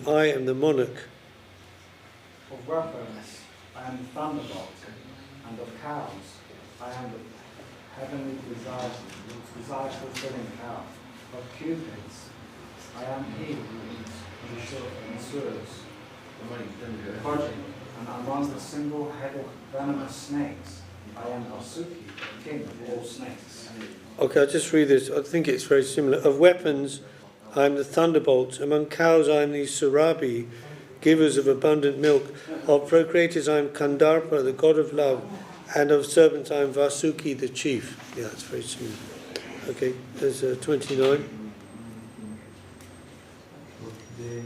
I am the monarch. Of weapons, I am the thunderbolt, and of cows, I am the heavenly desire-fulfilling cow. Of cupids, I am he who ensures progeny, and among the single-headed venomous snakes, I am Vasuki, king of all snakes. Okay, I'll just read this. I think it's very similar. Of weapons, I am the thunderbolt. Among cows, I am the Surabi, givers of abundant milk. Of procreators, I am Kandarpa, the god of love. And of servants, I am Vasuki, the chief. Yeah, it's very similar. Okay, there's 29. The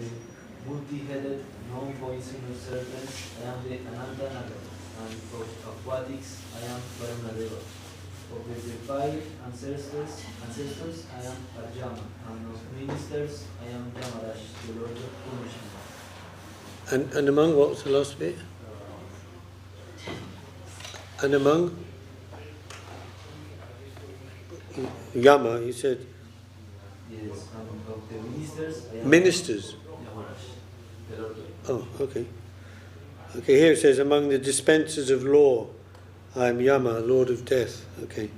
multi-headed, non-poisonous serpents, I am the Anantanagar, and of aquatics, I am Varunadeva. Of the five ancestors, I am Arjama, and of ministers, I am Maharaj, the Lord of Punishment. And among, what was the last bit? And among? Yama, you said. Yes, and of the ministers, I am Ministers. Maharaj, the Lord of Oh, okay. Okay, here it says, among the dispensers of law, I am Yama, Lord of Death. Okay.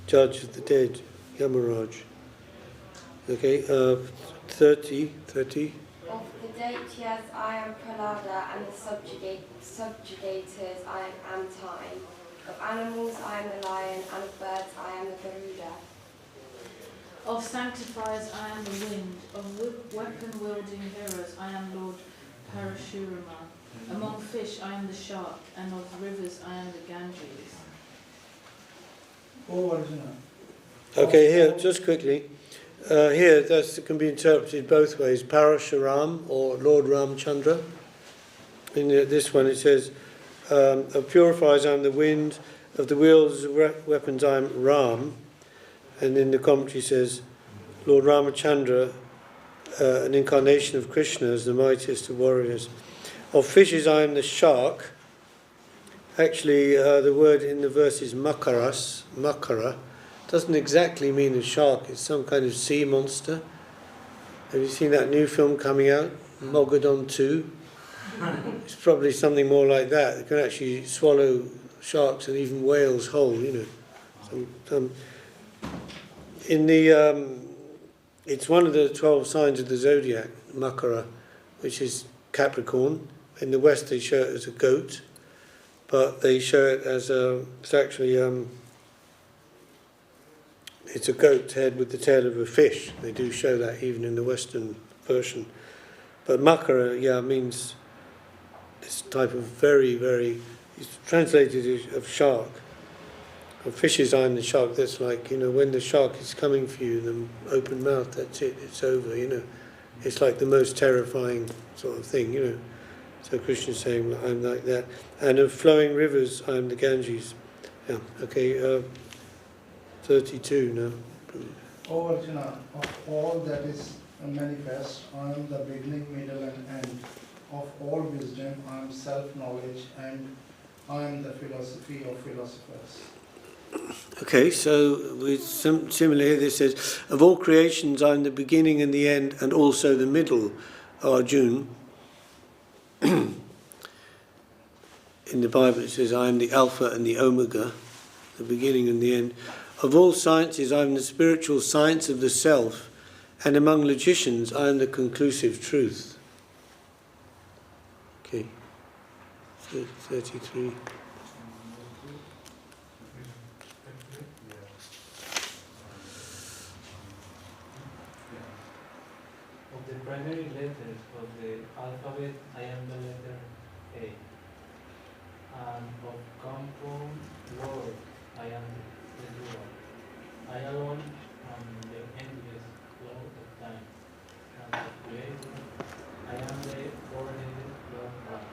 Judge of the dead, Yamaraj. Okay, 30. Of the Daityas, I am Pralada, and the subjugators, I am Antine. Of animals, I am the lion, and of birds, I am the Garuda. Of sanctifiers, I am the wind. Of weapon-wielding heroes, I am Lord Parashurama. Among fish, I am the shark, and of rivers, I am the Ganges. Okay, here, just quickly. Here, that can be interpreted both ways. Parashuram, or Lord Ramchandra. In this one it says, of purifiers I am the wind, of the wheels of weapons I am Ram. And in the commentary says, Lord Ramachandra, an incarnation of Krishna as the mightiest of warriors. Of fishes I am the shark. Actually, the word in the verse is makaras, makara. Doesn't exactly mean a shark, it's some kind of sea monster. Have you seen that new film coming out, Mogadon 2? It's probably something more like that. It can actually swallow sharks and even whales whole, you know. In the it's one of the 12 signs of the zodiac, Makara, which is Capricorn. In the West they show it as a goat, but they show it as it's actually it's a goat head with the tail of a fish. They do show that even in the Western version. But Makara, means this type of very, very, it's translated as shark. Of fishes I am the shark. That's like, when the shark is coming for you, the open mouth, that's it, it's over, It's like the most terrifying sort of thing, So Krishna's saying, I'm like that. And of flowing rivers, I am the Ganges. Yeah, okay, 32 now. O Arjuna, of all that is manifest, I am the beginning, middle and end. Of all wisdom, I am self-knowledge, and I am the philosophy of philosophers. Okay, so similarly this says, of all creations I am the beginning and the end and also the middle, Arjuna. In the Bible it says, I am the Alpha and the Omega, the beginning and the end. Of all sciences I am the spiritual science of the self, and among logicians I am the conclusive truth. Okay, 33. Of the primary letters of the alphabet, I am the letter A. And of compound word, I am the dual. I alone am the endless flow of time. And of creator, I am the four-headed Lord God.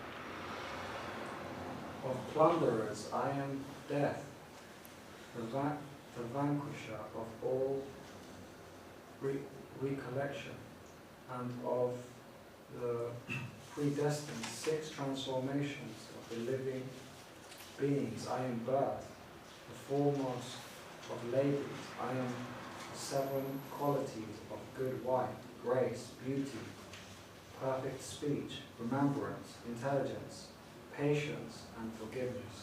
Of plunderers, I am death, the vanquisher of all recollection, and of the predestined 6 transformations of the living beings, I am birth, the foremost of ladies, I am the 7 qualities of good wife, grace, beauty, perfect speech, remembrance, intelligence, patience, and forgiveness.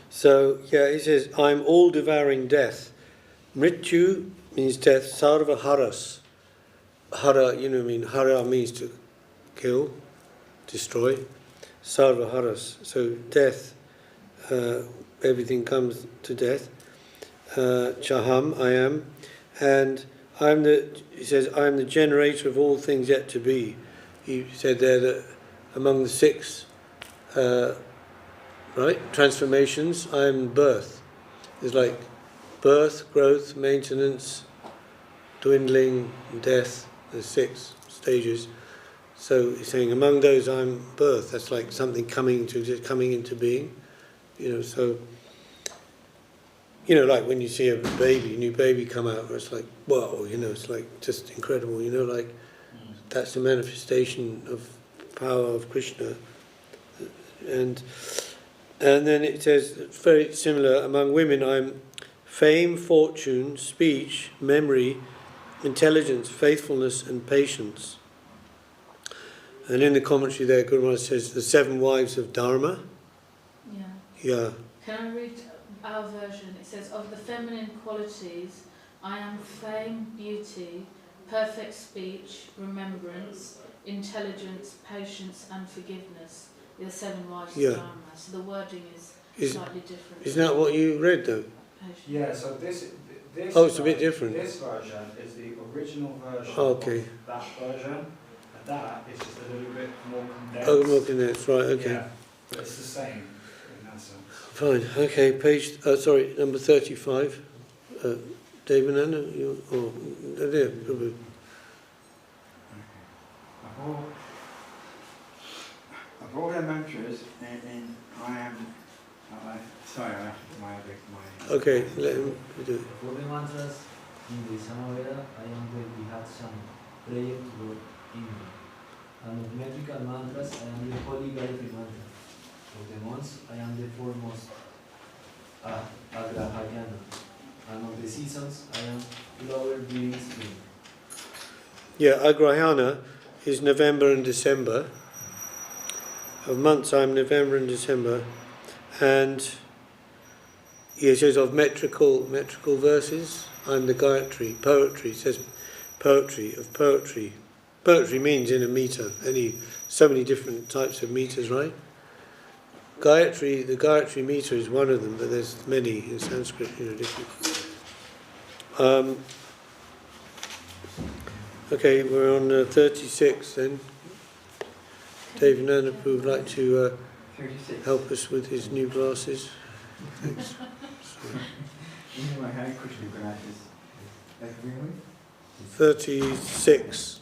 So, yeah, he says, I'm all-devouring death. Mrityu means death. Sarva haras. Hara, hara means to kill, destroy. Sarva haras. So, death, everything comes to death. Chaham, I am. And he says, I am the generator of all things yet to be. He said there that among the 6 transformations, I am birth. There's like birth, growth, maintenance, dwindling, death. There's 6 stages. So he's saying among those I'm birth. That's like something coming into being. So like when you see a new baby come out, it's like, wow, it's like just incredible, like that's the manifestation of power of Krishna. And then it says, very similar, among women I'm fame, fortune, speech, memory, intelligence, faithfulness and patience. And in the commentary there, Guru Maharaj says, the 7 wives of Dharma. Yeah. Can I read our version? It says, of the feminine qualities, I am fame, beauty, perfect speech, remembrance, intelligence, patience and forgiveness. The 7 wives of Dharma. So the wording is slightly different. Isn't that what you read though? Yeah, so this it's a bit different. This version is the original version of that version, and that is just a little bit more condensed. Oh, more condensed, right, okay. Yeah, but it's the same in that sense. Fine, okay, number 35. Devananda, there, Prabhu. Of all the mantras, and I am, sorry, my. Okay, let him do it. For the mantras in the Samaveda, I am the Vihatsam, prayer to God in me. And of metrical mantras, I am the Holy Gayatri mantra. Of the months, I am the foremost Agrahayana. And of the seasons, I am lower breathing spring. Yeah, Agrahayana is November and December. Of months, I'm November and December. And he says of metrical verses, I'm the Gayatri. Poetry, it says poetry, of poetry. Poetry means in a meter, so many different types of meters, right? Gayatri, the Gayatri meter is one of them, but there's many in Sanskrit, different. Okay, we're on 36 then. Devananda would like to help us with his new glasses. Thanks. 36.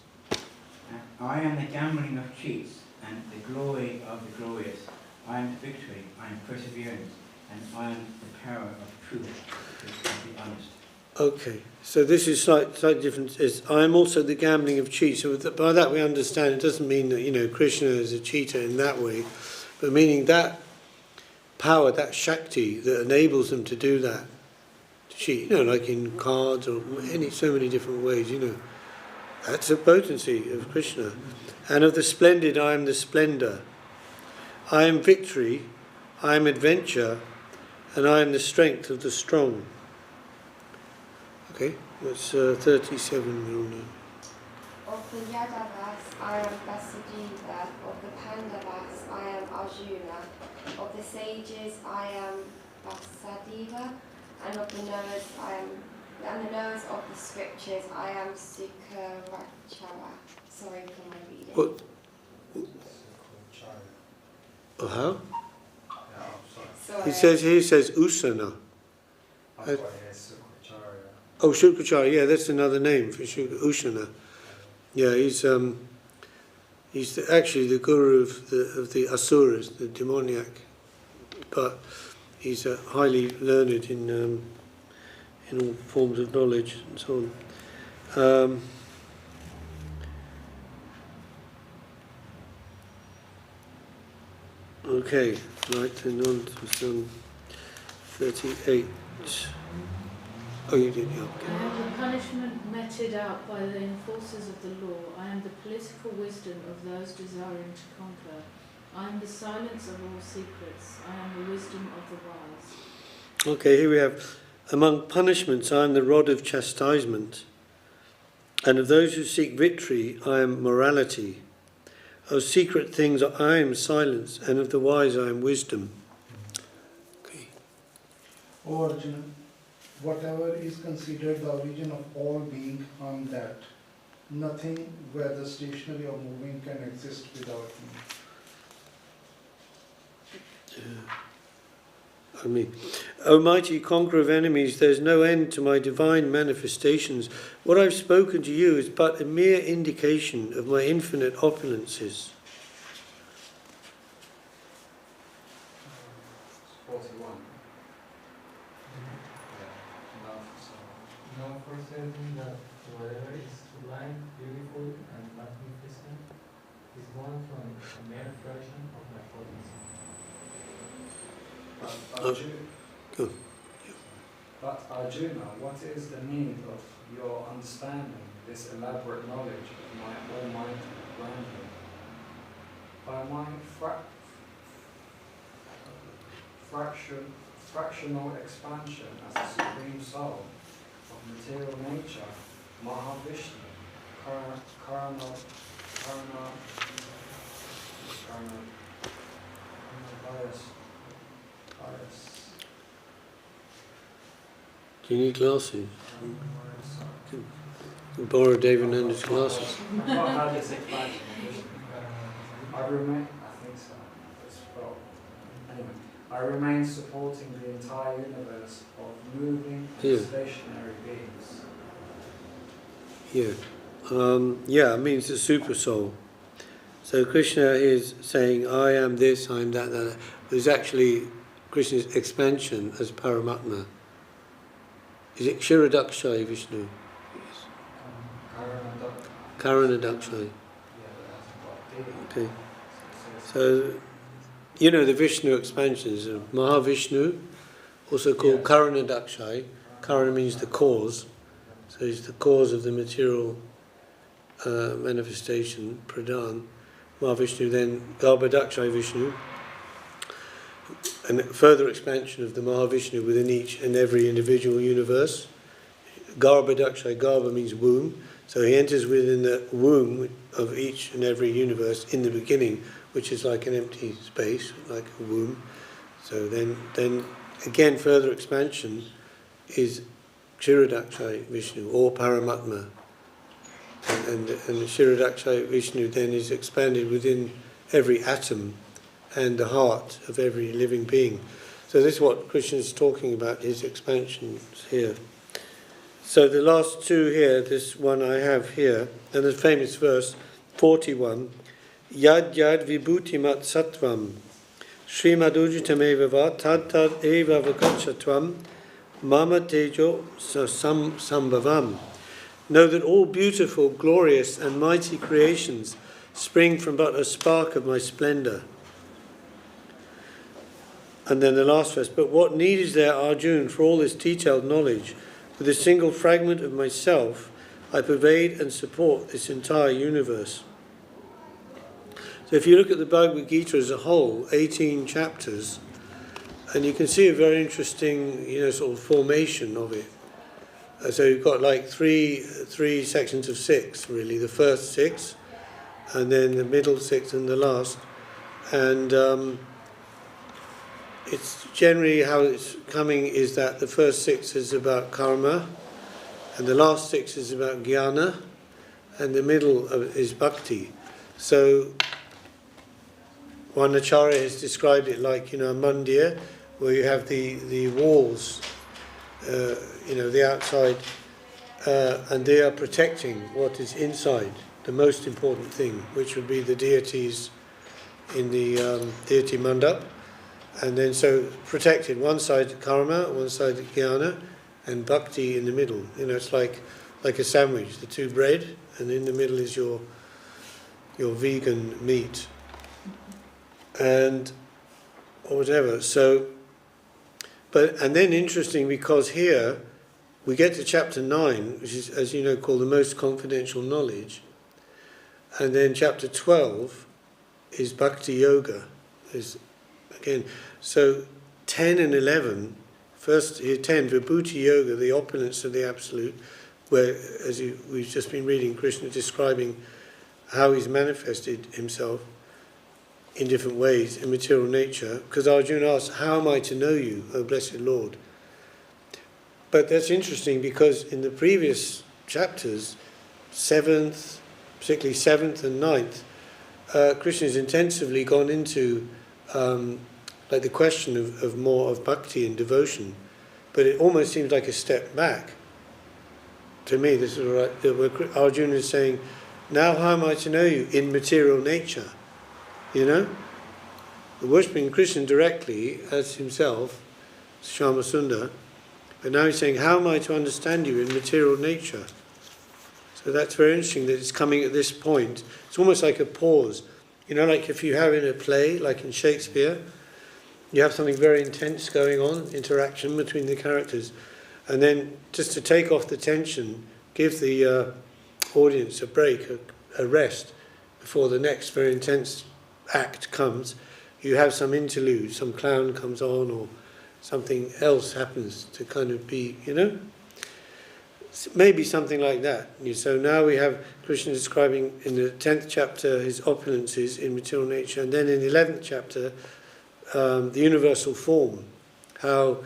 I am the gambling of cheats and the glory of the glorious. I am the victory, I am perseverance, and I am the power of truth, to be honest. Okay, so this is slightly different. I am also the gambling of cheats. So by that we understand it doesn't mean that Krishna is a cheater in that way, but meaning that power, that Shakti that enables them to do that, to cheat. Like in cards or so many different ways. That's a potency of Krishna. And of the splendid, I am the splendor. I am victory. I am adventure, and I am the strength of the strong. Okay, that's 37 we're on now. Of the Yadavas, I am Vasudeva. Of the Pandavas, I am Arjuna. Of the sages, I am Vasadeva. And of the knowers of the scriptures, I am Sukarachara. Sorry for my reading. What? Oh, how? Sorry. He says Usana. Oh, Shukracharya, yeah, that's another name for Ushana. Yeah, he's actually the guru of the asuras, the demoniac, but he's highly learned in all forms of knowledge and so on. Okay, right, and on to some 38. Oh, you did, yeah. I am the punishment meted out by the enforcers of the law. I am the political wisdom of those desiring to conquer. I am the silence of all secrets. I am the wisdom of the wise. Okay, here we have, among punishments, I am the rod of chastisement. And of those who seek victory, I am morality. Of secret things, I am silence. And of the wise, I am wisdom. Okay. O Arjuna, whatever is considered the origin of all being, I am that. Nothing, whether stationary or moving, can exist without me. I mean, O mighty conqueror of enemies, there is no end to my divine manifestations. What I've spoken to you is but a mere indication of my infinite opulences. 41. Know for certain that whatever is sublime, beautiful, and magnificent is born from a mere fraction of my potency. But Arjuna, what is the need of your understanding this elaborate knowledge of my almighty grandeur? By my fractional expansion as a supreme soul of material nature, Mahavishnu, Do you need glasses? Can borrow David Nanda's glasses. I've not had this expansion. I remain, I think so. It's well. Anyway, I remain supporting the entire universe of moving and stationary beings. Yeah, it means the super soul. So Krishna is saying, I am this, I am that, that. There's actually Krishna's expansion as Paramatma. Is it Kshiradakshai Vishnu? Yes. Karanadakshai. Okay. So, you know the Vishnu expansions of Mahavishnu, also called Karanadakshai. Karana means the cause. So he's the cause of the material manifestation, Pradhan. Mahavishnu, then Garbhadakshai Vishnu. And further expansion of the Mahavishnu within each and every individual universe. Garbhadakshai, Garbha means womb. So he enters within the womb of each and every universe in the beginning, which is like an empty space, like a womb. So then again further expansion is Kshiradakshai Vishnu or Paramatma. And the Kshiradakshai Vishnu then is expanded within every atom and the heart of every living being. So this is what Krishna is talking about, his expansions here. So the last two here, this one I have here, and the famous verse, 41, Yad yad vibhutimat sattvam, Srimadujitameva va tad tad eva vakachatvam, mama tejo sambhavam. Know that all beautiful, glorious and mighty creations spring from but a spark of my splendour. And then the last verse, but what need is there, Arjuna, for all this detailed knowledge? With a single fragment of myself, I pervade and support this entire universe. So if you look at the Bhagavad Gita as a whole, 18 chapters, and you can see a very interesting, sort of formation of it. So you've got like three sections of 6, really. The first 6, and then the middle 6, and the last. And it's generally how it's coming is that the first 6 is about karma, and the last 6 is about jnana, and the middle is bhakti. So one acharya has described it like a mandir, where you have the walls, the outside, and they are protecting what is inside, the most important thing, which would be the deities in the deity mandap. And then so protected, one side karma, one side jnana, and bhakti in the middle. It's like a sandwich, the two bread, and in the middle is your vegan meat. And or whatever. So and then interesting, because here we get to chapter 9, which is, as you know, called the most confidential knowledge. And then chapter 12 is Bhakti Yoga. So 10 and 11, first here 10, Vibhuti Yoga, the opulence of the Absolute, where, as we've just been reading, Krishna describing how he's manifested himself in different ways in material nature. Because Arjuna asks, how am I to know you, O blessed Lord? But that's interesting because in the previous chapters, 7th, particularly 7th and 9th, Krishna has intensively gone into like the question of more of bhakti and devotion, but it almost seems like a step back. To me, this is right. Where Arjuna is saying, now how am I to know you in material nature? You know? Worshipping Krishna directly as himself, Shyama Sundar, but now he's saying, how am I to understand you in material nature? So that's very interesting that it's coming at this point. It's almost like a pause. You know, like if you have in a play, like in Shakespeare, you have something very intense going on, interaction between the characters, and then just to take off the tension, give the audience a break, a rest, before the next very intense act comes. You have some interlude, some clown comes on, or something else happens to kind of be, you know, maybe something like that. So now we have Krishna describing in the 10th chapter his opulences in material nature, and then in the 11th chapter the universal form, how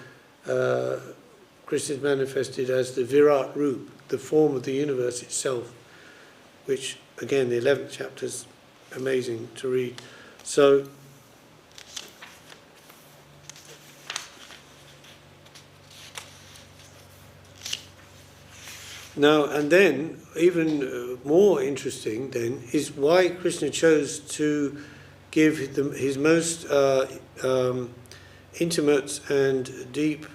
Krishna is manifested as the Virat Roop, the form of the universe itself, which again the 11th chapter is amazing to read. So now, and then, even more interesting then, is why Krishna chose to give his most intimate and deep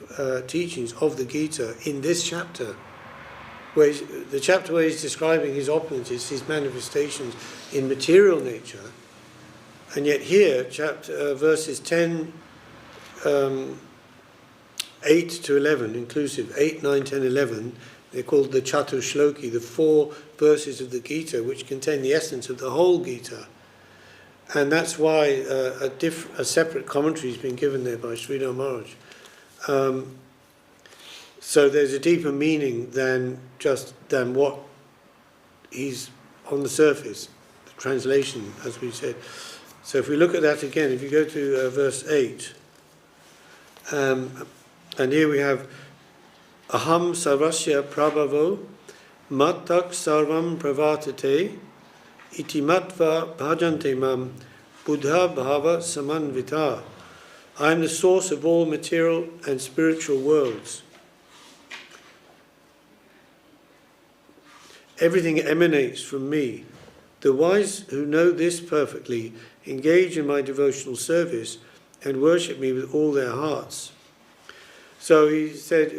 teachings of the Gita in this chapter, where the chapter where he's describing his opulences, his manifestations in material nature, and yet here, verses 10, 8 to 11 inclusive, 8, 9, 10, 11, they're called the Chatur Shloki, the 4 verses of the Gita, which contain the essence of the whole Gita. And that's why a separate commentary has been given there by Tridandi Maharaj. So there's a deeper meaning than what he's on the surface, the translation, as we said. So if we look at that again, if you go to verse 8, and here we have Aham sarvasya prabhavo mattak sarvam pravartate iti matva bhajante mam buddha bhava samanvita. I am the source of all material and spiritual worlds. Everything emanates from me. The wise who know this perfectly engage in my devotional service and worship me with all their hearts. So he said,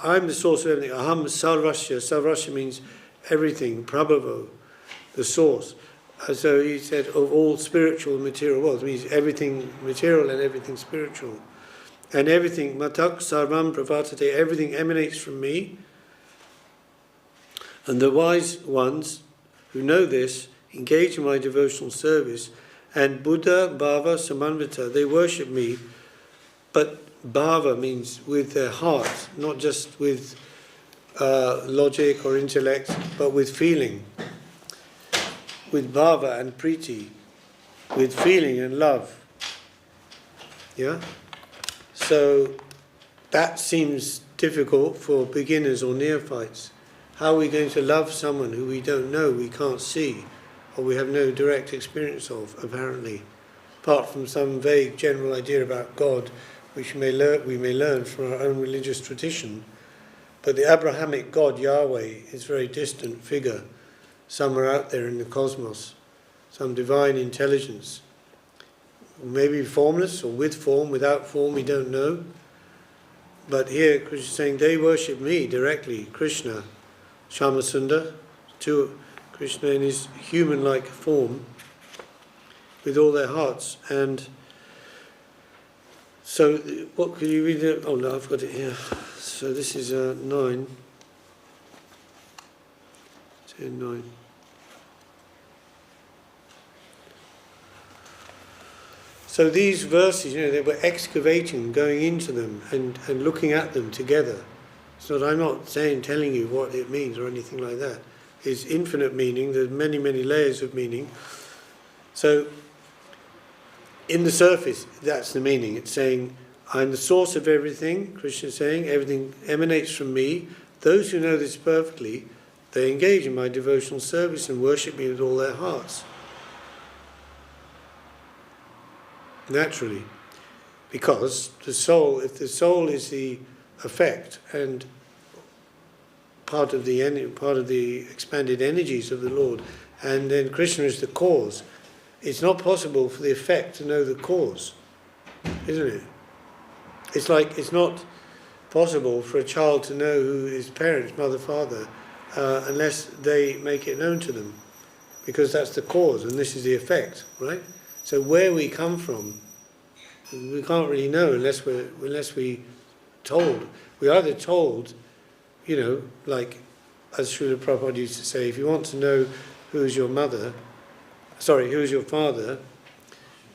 I'm the source of everything. Aham sarvasya. Sarvasya means everything. Prabhavo, the source. So he said, of all spiritual and material worlds. It means everything material and everything spiritual. And everything, matak sarvam pravartate, everything emanates from me. And the wise ones who know this engage in my devotional service. And Buddha, Bhava, Samanvita, they worship me. But Bhava means with their heart, not just with logic or intellect, but with feeling. With Bhava and Priti, with feeling and love. Yeah? So that seems difficult for beginners or neophytes. How are we going to love someone who we don't know, we can't see, or we have no direct experience of, apparently, apart from some vague general idea about God, which we may learn from our own religious tradition. But the Abrahamic God, Yahweh, is a very distant figure, somewhere out there in the cosmos, some divine intelligence. Maybe formless, or with form, without form, we don't know. But here Krishna is saying, they worship me directly, Krishna, Shyama Sundar, to Krishna in his human-like form, with all their hearts. And so, what could you read? Oh no, I've got it here. So this is 9. 10, 9. So these verses, they were excavating, going into them and looking at them together. So I'm not telling you what it means or anything like that. It's infinite meaning. There's many, many layers of meaning. So in the surface, that's the meaning. It's saying, I'm the source of everything, Krishna is saying, everything emanates from me. Those who know this perfectly, they engage in my devotional service and worship me with all their hearts. Naturally. Because the soul, if the soul is the effect and part of the expanded energies of the Lord, and then Krishna is the cause, it's not possible for the effect to know the cause, isn't it? It's not possible for a child to know who his parents, mother, father, unless they make it known to them, because that's the cause and this is the effect, right? So where we come from, we can't really know unless we told. We're either told, like as Srila Prabhupada used to say, if you want to know who's your father,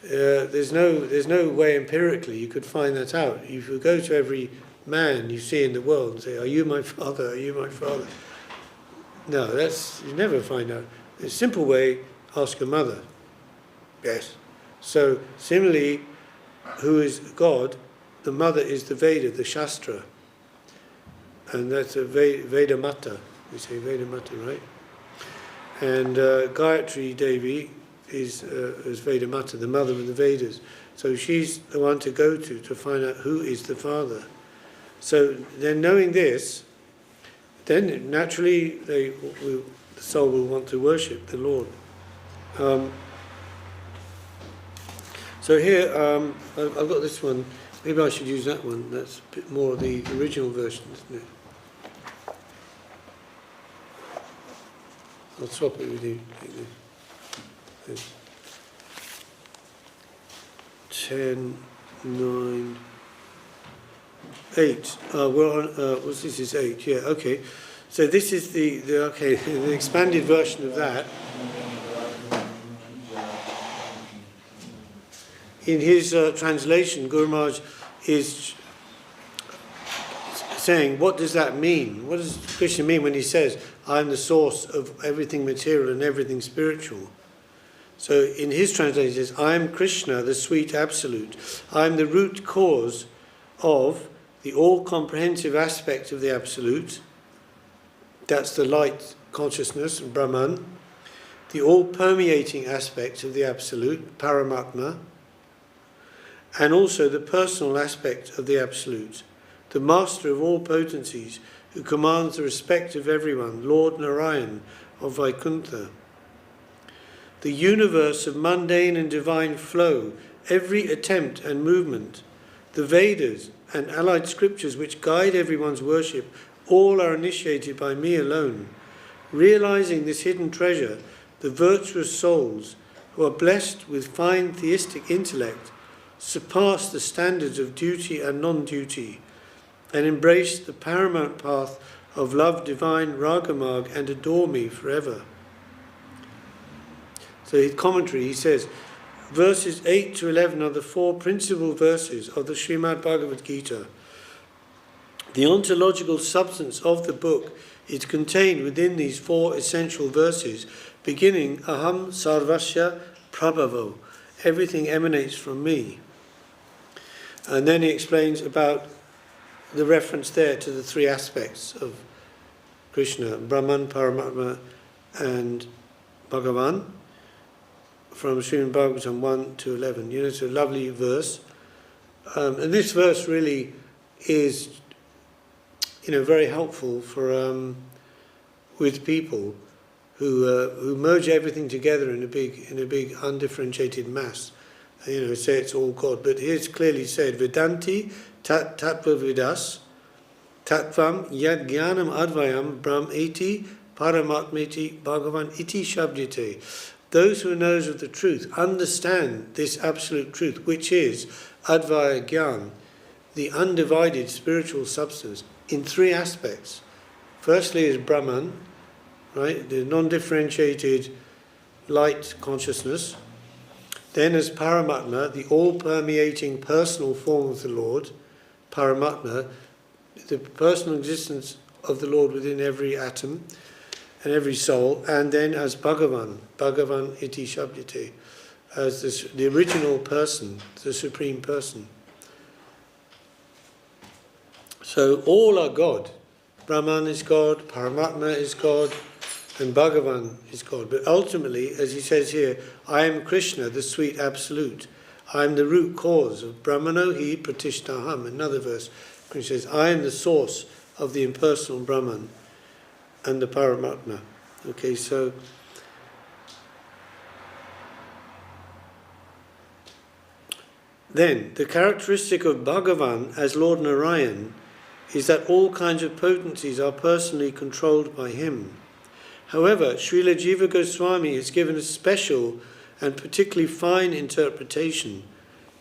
there's no way empirically you could find that out. If you go to every man you see in the world and say, are you my father? Are you my father? No, you never find out. A simple way, ask your mother. Yes. So similarly, who is God? The mother is the Veda, the Shastra. And that's a Veda Mata. We say Veda Mata, right? And Gayatri Devi is Veda Mata, the mother of the Vedas. So she's the one to go to find out who is the father. So then knowing this, then naturally the soul will want to worship the Lord. So here, I've got this one. Maybe I should use that one. That's a bit more of the original version, isn't it? I'll swap it with you. 10, 9, 8. We're on. This is 8. Yeah. Okay. So this is the expanded version of that. In his translation, Guru Maharaj is saying, what does that mean? What does Krishna mean when he says, I am the source of everything material and everything spiritual? So in his translation, he says, I am Krishna, the sweet absolute. I am the root cause of the all-comprehensive aspect of the absolute. That's the light consciousness, Brahman. The all-permeating aspect of the absolute, Paramatma. And also the personal aspect of the Absolute, the master of all potencies, who commands the respect of everyone, Lord Narayan of Vaikuntha. The universe of mundane and divine flow, every attempt and movement, the Vedas and allied scriptures which guide everyone's worship, all are initiated by me alone. Realizing this hidden treasure, the virtuous souls, who are blessed with fine theistic intellect, surpass the standards of duty and non-duty, and embrace the paramount path of love divine, Ragamag, and adore me forever. So in commentary he says, verses 8 to 11 are the 4 principal verses of the Srimad Bhagavad Gita. The ontological substance of the book is contained within these 4 essential verses, beginning Aham Sarvasya Prabhavo, everything emanates from me. And then he explains about the reference there to the 3 aspects of Krishna, Brahman, Paramatma and Bhagavan, from Srimad Bhagavatam 1 to 11. It's a lovely verse. And this verse really is, very helpful for with people who merge everything together in a big undifferentiated mass. Say it's all God. But here it's clearly said, Vedanti tattva vidas tattvam yad jnanam advayam brahm iti paramatmeti bhagavan iti shabdite. Those who know of the truth understand this absolute truth, which is advaya jnana, the undivided spiritual substance, in three aspects. Firstly is Brahman, right, the non-differentiated light consciousness. Then as Paramatma, the all-permeating personal form of the Lord, Paramatma, the personal existence of the Lord within every atom and every soul. And then as Bhagavan, Bhagavan iti shabdite, as the original person, the supreme person. So all are God. Brahman is God, Paramatma is God, and Bhagavan is God. But ultimately, as he says here, I am Krishna, the sweet absolute. I am the root cause of Brahmano hi pratishtaham. Another verse, Krishna says, I am the source of the impersonal Brahman and the Paramatma. Okay, so then the characteristic of Bhagavan as Lord Narayan is that all kinds of potencies are personally controlled by him. However, Srila Jiva Goswami has given a special and particularly fine interpretation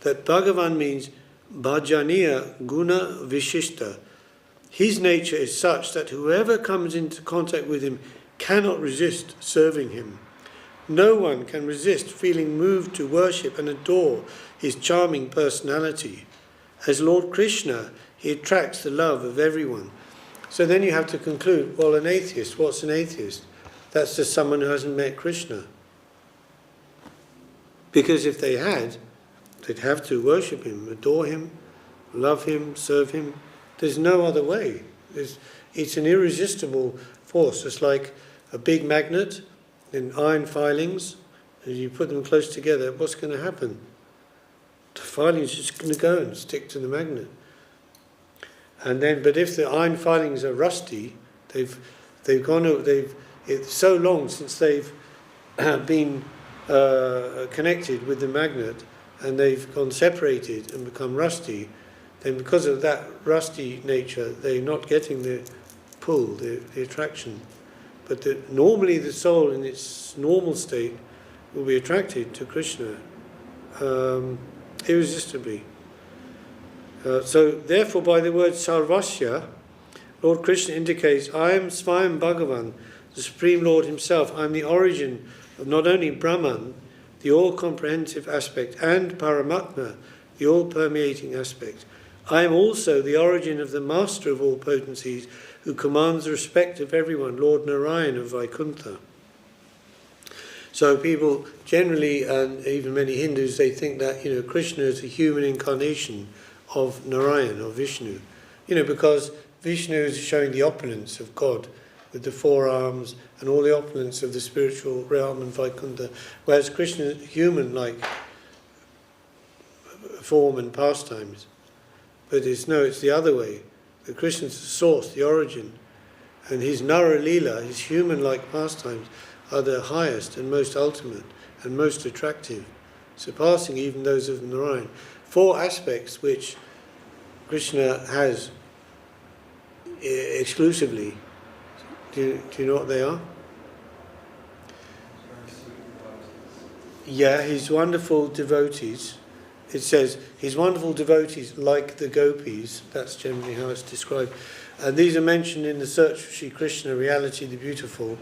that Bhagavan means bhajaniya guna vishishta. His nature is such that whoever comes into contact with him cannot resist serving him. No one can resist feeling moved to worship and adore his charming personality. As Lord Krishna, he attracts the love of everyone. So then you have to conclude, well, an atheist, what's an atheist? That's just someone who hasn't met Krishna. Because if they had, they'd have to worship him, adore him, love him, serve him. There's no other way. It's an irresistible force. It's like a big magnet in iron filings. As you put them close together, what's going to happen? The filings are just going to go and stick to the magnet. And then, but if the iron filings are rusty, it's so long since they've been connected with the magnet, and they've gone separated and become rusty, then because of that rusty nature, they're not getting the pull, the attraction. But normally the soul in its normal state will be attracted to Krishna irresistibly. So therefore by the word Sarvasya, Lord Krishna indicates, I am Svayam Bhagavan, the Supreme Lord himself. I am the origin of not only Brahman, the all-comprehensive aspect, and Paramatma, the all-permeating aspect. I am also the origin of the master of all potencies, who commands the respect of everyone, Lord Narayan of Vaikuntha. So people generally, and even many Hindus, they think that Krishna is a human incarnation of Narayan or Vishnu, because Vishnu is showing the opulence of God with the four arms and all the opulence of the spiritual realm and Vaikuntha, whereas Krishna is human-like form and pastimes. But it's the other way. The Krishna is the source, the origin, and his Nara Leela, his human-like pastimes, are the highest and most ultimate and most attractive, surpassing even those of Narayan. Four aspects which Krishna has exclusively. Do you know what they are? Yeah, his wonderful devotees. It says, his wonderful devotees like the gopis. That's generally how it's described. And these are mentioned in the Search for Sri Krishna, Reality the Beautiful,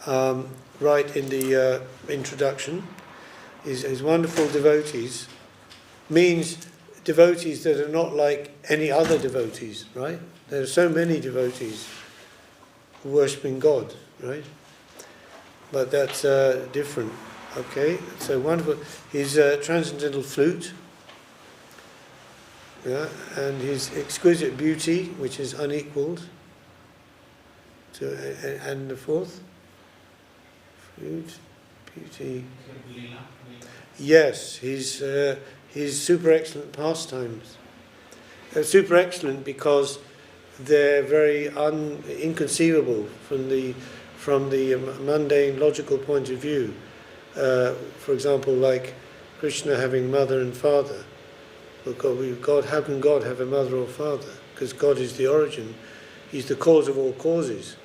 right in the introduction. His wonderful devotees means devotees that are not like any other devotees, right? There are so many devotees worshipping God, right? But that's different. Okay, so wonderful. His transcendental flute, and his exquisite beauty, which is unequalled. And the fourth, flute, beauty. Yes, his super excellent pastimes. Super excellent because they're very inconceivable from the mundane logical point of view. For example, like Krishna having mother and father. Well, how can God have a mother or father? Because God is the origin. He's the cause of all causes.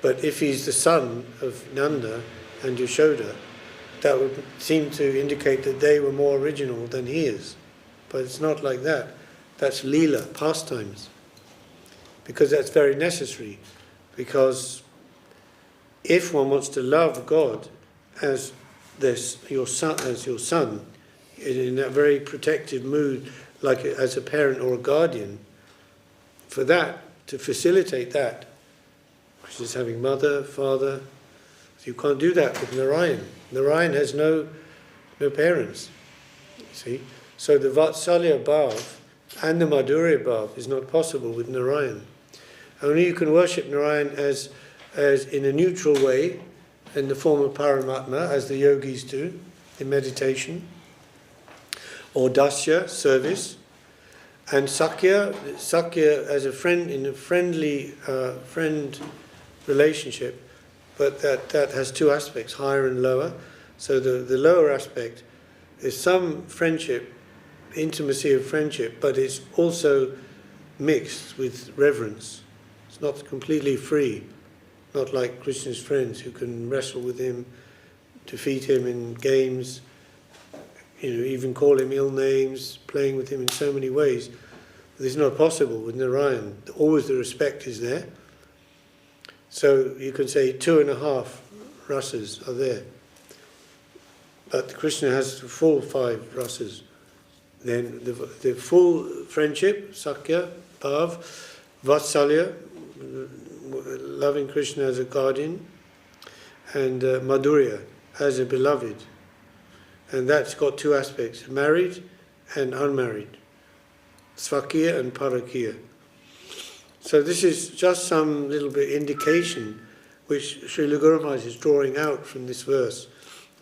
But if he's the son of Nanda and Yashoda, that would seem to indicate that they were more original than he is. But it's not like that. That's Leela, pastimes. because that's very necessary. Because if one wants to love God as your son, in that very protective mood, like as a parent or a guardian, for that, to facilitate that, which is having mother, father, you can't do that with Narayan. Narayan has no parents, you see. So the Vatsalya Bhav and the Madhurya Bhav is not possible with Narayan. Only you can worship Narayan as in a neutral way, in the form of Paramatma, as the yogis do in meditation, or Dasya, service, and Sakya as a friend, in a friendly friend relationship, but that has two aspects, higher and lower. So the lower aspect is some friendship, intimacy of friendship, but it's also mixed with reverence. It's not completely free, not like Krishna's friends who can wrestle with him, defeat him in games, even call him ill names, playing with him in so many ways. This is not possible with Narayan. Always the respect is there. So you can say 2.5 rasas are there. But Krishna has the full 5 rasas. Then the full friendship, Sakya, Bhav, Vatsalya, loving Krishna as a guardian, and Madhurya as a beloved. And that's got 2 aspects, married and unmarried. Svakya and Parakya. So this is just some little bit indication which Srila Guru Maharaj is drawing out from this verse,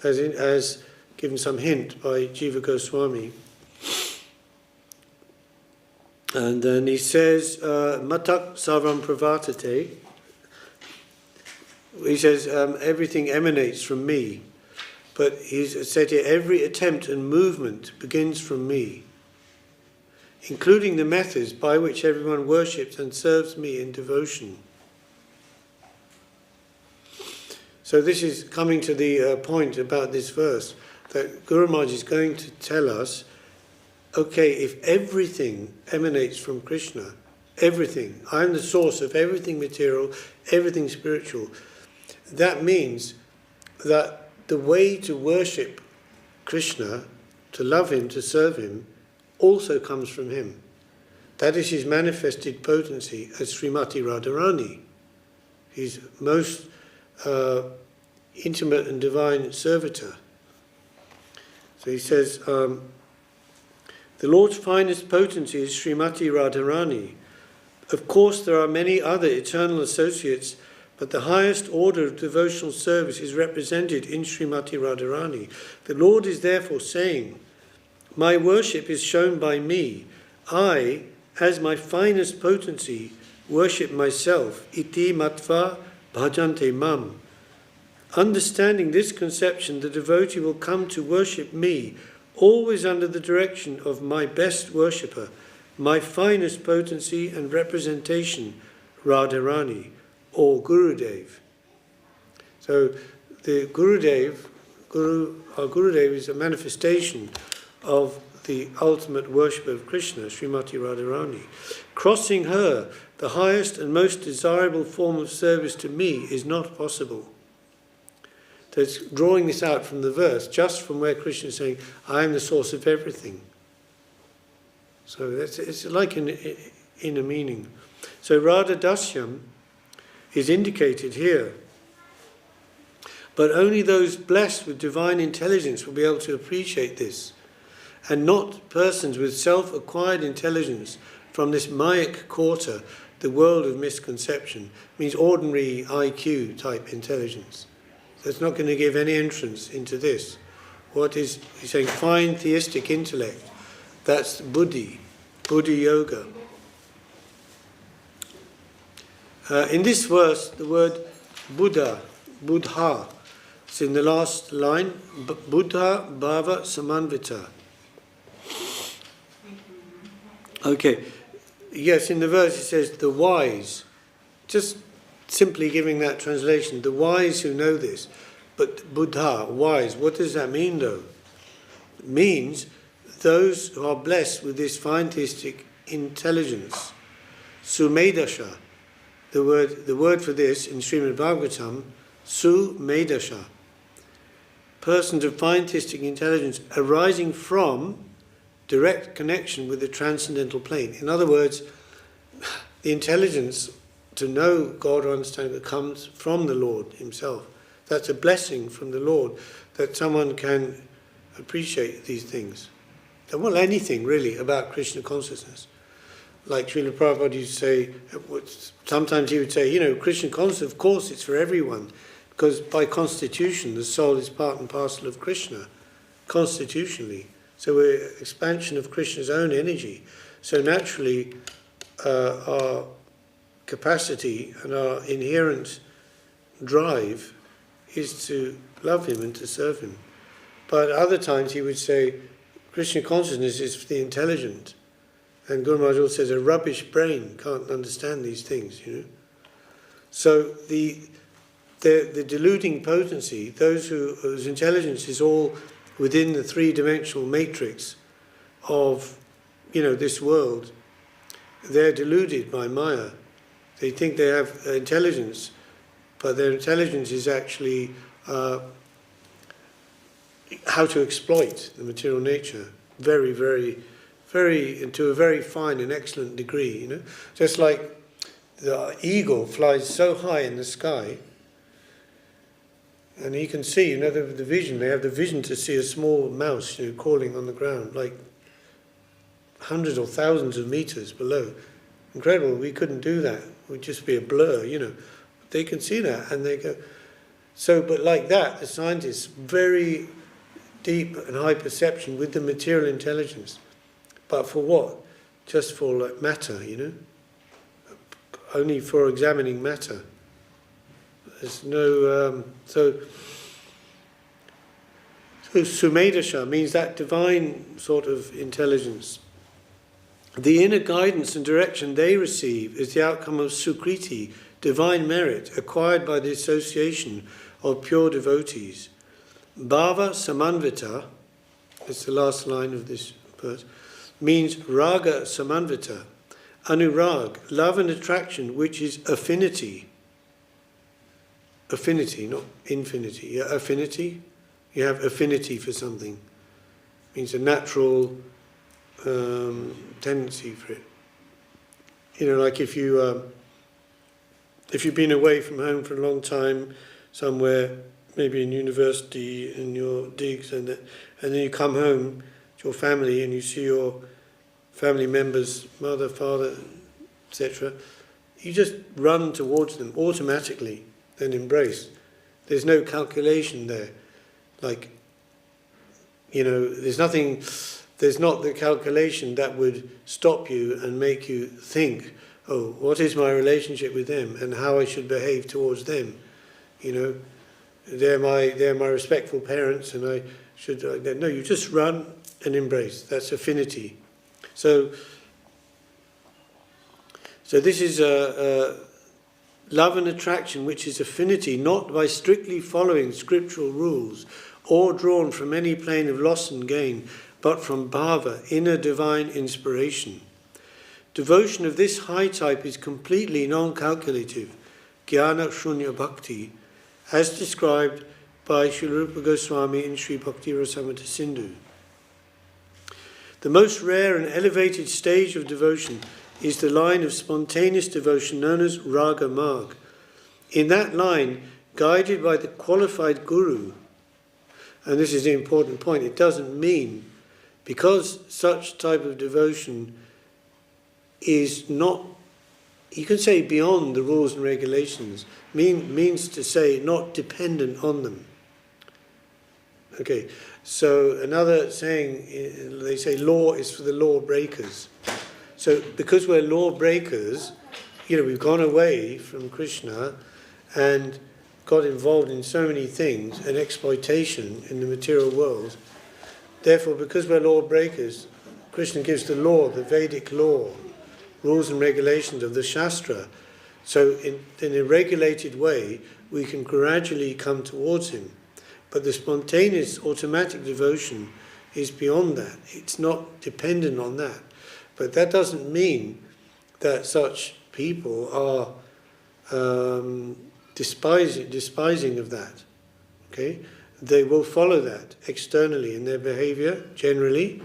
as given some hint by Jiva Goswami. And then he says, Matak Sarvam Pravartate. He says, everything emanates from me. But he's said here, every attempt and movement begins from me, including the methods by which everyone worships and serves me in devotion. So this is coming to the point about this verse, that Guru Maharaj is going to tell us, okay, if everything emanates from Krishna, everything, I am the source of everything material, everything spiritual, that means that the way to worship Krishna, to love him, to serve him, also comes from him. That is his manifested potency as Srimati Radharani, his most intimate and divine servitor. So he says, the Lord's finest potency is Srimati Radharani. Of course, there are many other eternal associates, but the highest order of devotional service is represented in Srimati Radharani. The Lord is therefore saying, my worship is shown by me. I, as my finest potency, worship myself. Iti matva bhajante mam. Understanding this conception, the devotee will come to worship me, always under the direction of my best worshipper, my finest potency and representation, Radharani, or Gurudev. So the our Gurudev is a manifestation of the ultimate worshipper of Krishna, Srimati Radharani. Crossing her, the highest and most desirable form of service to me, is not possible. So it's drawing this out from the verse, just from where Krishna is saying, I am the source of everything. So it's like in a meaning. So Radha Dasyam is indicated here. But only those blessed with divine intelligence will be able to appreciate this, and not persons with self-acquired intelligence from this Mayic quarter, the world of misconception. It means ordinary IQ type intelligence. So it's not going to give any entrance into this. What is, he's saying, fine theistic intellect, that's buddhi yoga. In this verse, the word buddha, it's in the last line, buddha bhava samanvita. Okay, yes, in the verse it says the wise, just simply giving that translation, the wise who know this. But buddha, wise, what does that mean though? It means those who are blessed with this fine theistic intelligence, Sumedasha. The word for this in Srimad Bhagavatam, Sumedasha. Persons of finetistic intelligence arising from direct connection with the transcendental plane. In other words, the intelligence to know God or understand it comes from the Lord himself. That's a blessing from the Lord, that someone can appreciate these things. Well, anything really about Krishna consciousness. Like Srila Prabhupada used to say, sometimes he would say, Krishna consciousness, of course it's for everyone, because by constitution the soul is part and parcel of Krishna, constitutionally. So we're expansion of Krishna's own energy. So naturally our capacity and our inherent drive is to love him and to serve him. But other times he would say, Krishna consciousness is for the intelligent. And Guru Maharaj also says, a rubbish brain can't understand these things, So the deluding potency, those whose intelligence is all within the three-dimensional matrix of, this world, they're deluded by Maya. They think they have intelligence, but their intelligence is actually how to exploit the material nature very, very, very, to a very fine and excellent degree, Just like the eagle flies so high in the sky, and you can see, the vision, they have the vision to see a small mouse, crawling on the ground, like hundreds or thousands of meters below. Incredible, we couldn't do that. We'd just be a blur, They can see that, and they go... So, but like that, the scientists, very deep and high perception with the material intelligence. But for what? Just for matter, Only for examining matter. There's no... So Sumedasha means that divine sort of intelligence. The inner guidance and direction they receive is the outcome of Sukriti, divine merit, acquired by the association of pure devotees. Bhava Samanvita, it's the last line of this verse, means Raga Samanvita, Anurag, love and attraction, which is affinity. Affinity, not infinity. Yeah, affinity. You have affinity for something. It means a natural tendency for it. Like if you've been away from home for a long time, somewhere, maybe in university, in your digs, and then you come home to your family and you see your family members, mother, father, etc., you just run towards them automatically, then embrace. There's no calculation there. There's not the calculation that would stop you and make you think, oh, what is my relationship with them and how I should behave towards them? They're my respectful parents, and I should... No, you just run and embrace. That's affinity. So this is love and attraction, which is affinity, not by strictly following scriptural rules or drawn from any plane of loss and gain, but from bhava, inner divine inspiration. Devotion of this high type is completely non-calculative, jnana shunya bhakti, as described by Srila Rupa Goswami in Sri Bhakti Rasamrita Sindhu. The most rare and elevated stage of devotion is the line of spontaneous devotion known as Raga Marg. In that line, guided by the qualified guru, and this is the important point, it doesn't mean, because such type of devotion is not, you can say beyond the rules and regulations, means to say not dependent on them. Okay, so another saying, they say law is for the law breakers. So because we're law breakers, we've gone away from Krishna and got involved in so many things and exploitation in the material world. Therefore, because we're law breakers, Krishna gives the law, the Vedic law, rules and regulations of the Shastra. So in a regulated way, we can gradually come towards him. But the spontaneous, automatic devotion is beyond that. It's not dependent on that. But that doesn't mean that such people are despising of that. Okay, they will follow that externally in their behavior generally,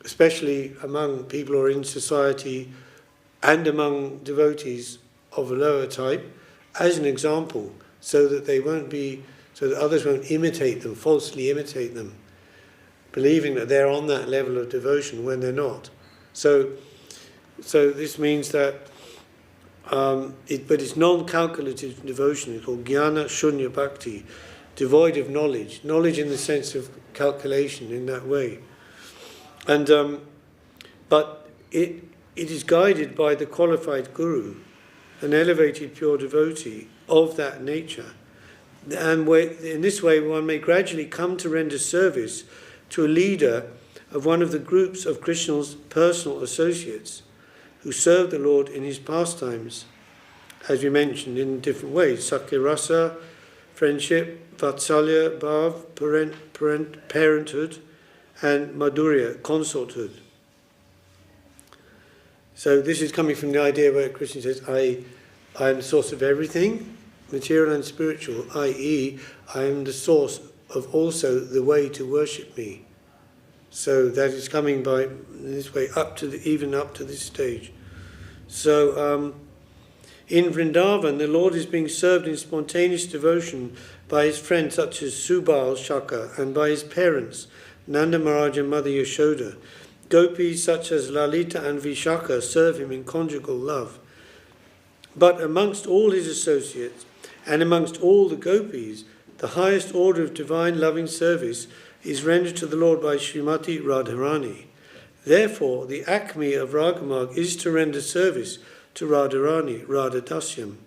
especially among people who are in society and among devotees of a lower type, as an example, so that others won't imitate them, falsely imitate them, believing that they're on that level of devotion when they're not. So this means that, but it's non-calculative devotion. It's called jnana shunya bhakti, devoid of knowledge in the sense of calculation in that way. And but it is guided by the qualified guru, an elevated pure devotee of that nature. And in this way one may gradually come to render service to a leader of one of the groups of Krishna's personal associates who serve the Lord in his pastimes, as we mentioned, in different ways: Sakya Rasa, friendship; Vatsalya, Bhav, parenthood; and Madhurya, consorthood. So this is coming from the idea where Krishna says, I am the source of everything, material and spiritual, i.e. I am the source of also the way to worship me. So that is coming by this way even up to this stage. So in Vrindavan, the Lord is being served in spontaneous devotion by his friends such as Subal Shaka, and by his parents, Nanda Maharaj and Mother Yashoda. Gopis such as Lalita and Vishaka serve him in conjugal love. But amongst all his associates, and amongst all the gopis, the highest order of divine loving service is rendered to the Lord by Srimati Radharani. Therefore, the acme of Ragamarg is to render service to Radharani, Radha Dasyam.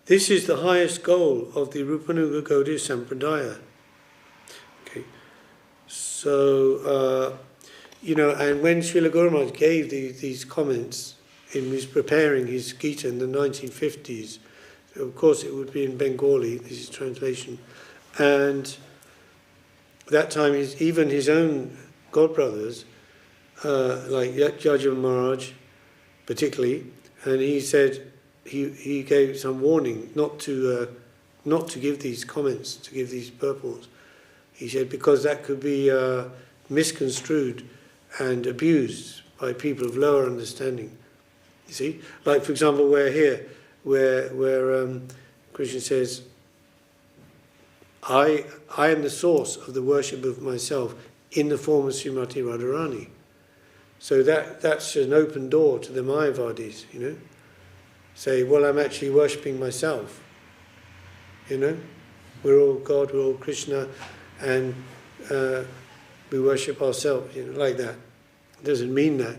This is the highest goal of the Rupanuga Gaudiya Sampradaya. Okay. So, and when Srila Guru Maharaj gave these comments, in his preparing his Gita in the 1950s, of course it would be in Bengali, this is translation, and that time even his own godbrothers, like Yajav Maharaj particularly, and he said he gave some warning not to give these comments, to give these purports. He said because that could be misconstrued and abused by people of lower understanding. You see, like for example, where Krishna says, I am the source of the worship of myself in the form of Srimati Radharani. So that's an open door to the Mayavadis, Say, well, I'm actually worshipping myself. We're all God, we're all Krishna, and we worship ourselves, like that. It doesn't mean that,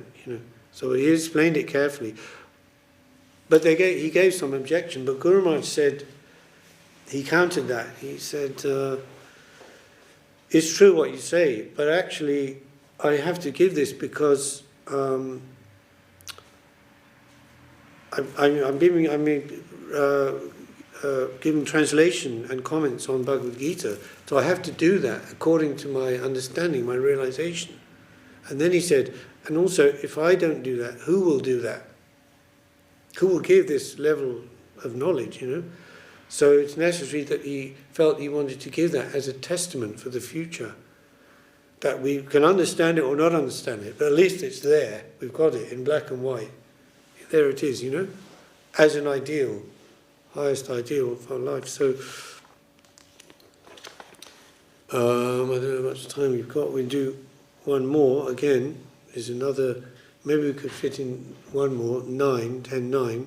So he explained it carefully. But he gave some objection, but Guru Maharaj said, he countered that. He said, it's true what you say, but actually I have to give this because I'm giving translation and comments on Bhagavad Gita, so I have to do that according to my understanding, my realization. And then he said, and also if I don't do that, who will do that? Who will give this level of knowledge, So it's necessary that he felt he wanted to give that as a testament for the future. That we can understand it or not understand it, but at least it's there. We've got it in black and white. There it is, as an ideal, highest ideal of our life. So, I don't know how much time we've got. We'll do one more. Again, there's another, maybe we could fit in one more, 10, 9.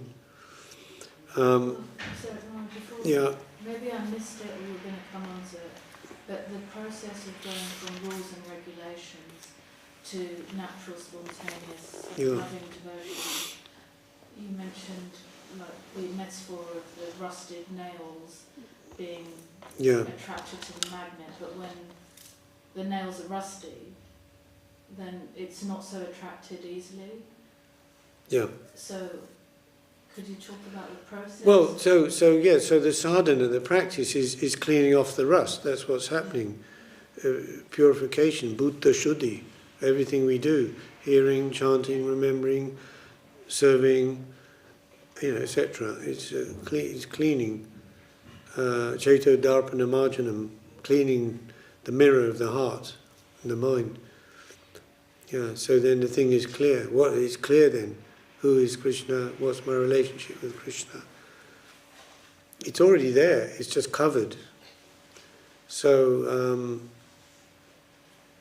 Yeah. Maybe I missed it, or we're going to come on to it, but the process of going from rules and regulations to natural, spontaneous, loving devotion. You mentioned like the metaphor of the rusted nails being attracted to the magnet, but when the nails are rusty, then it's not so attracted easily. Yeah. So could you talk about the process? Well, so the sadhana, the practice is cleaning off the rust. That's what's happening. Purification, bhuta shuddhi, everything we do, hearing, chanting, remembering, serving, etc. It's cleaning, Chaito Darpana Marjanam, cleaning the mirror of the heart and the mind. Yeah, so then the thing is clear. What is clear then? Who is Krishna? What's my relationship with Krishna? It's already there, it's just covered. So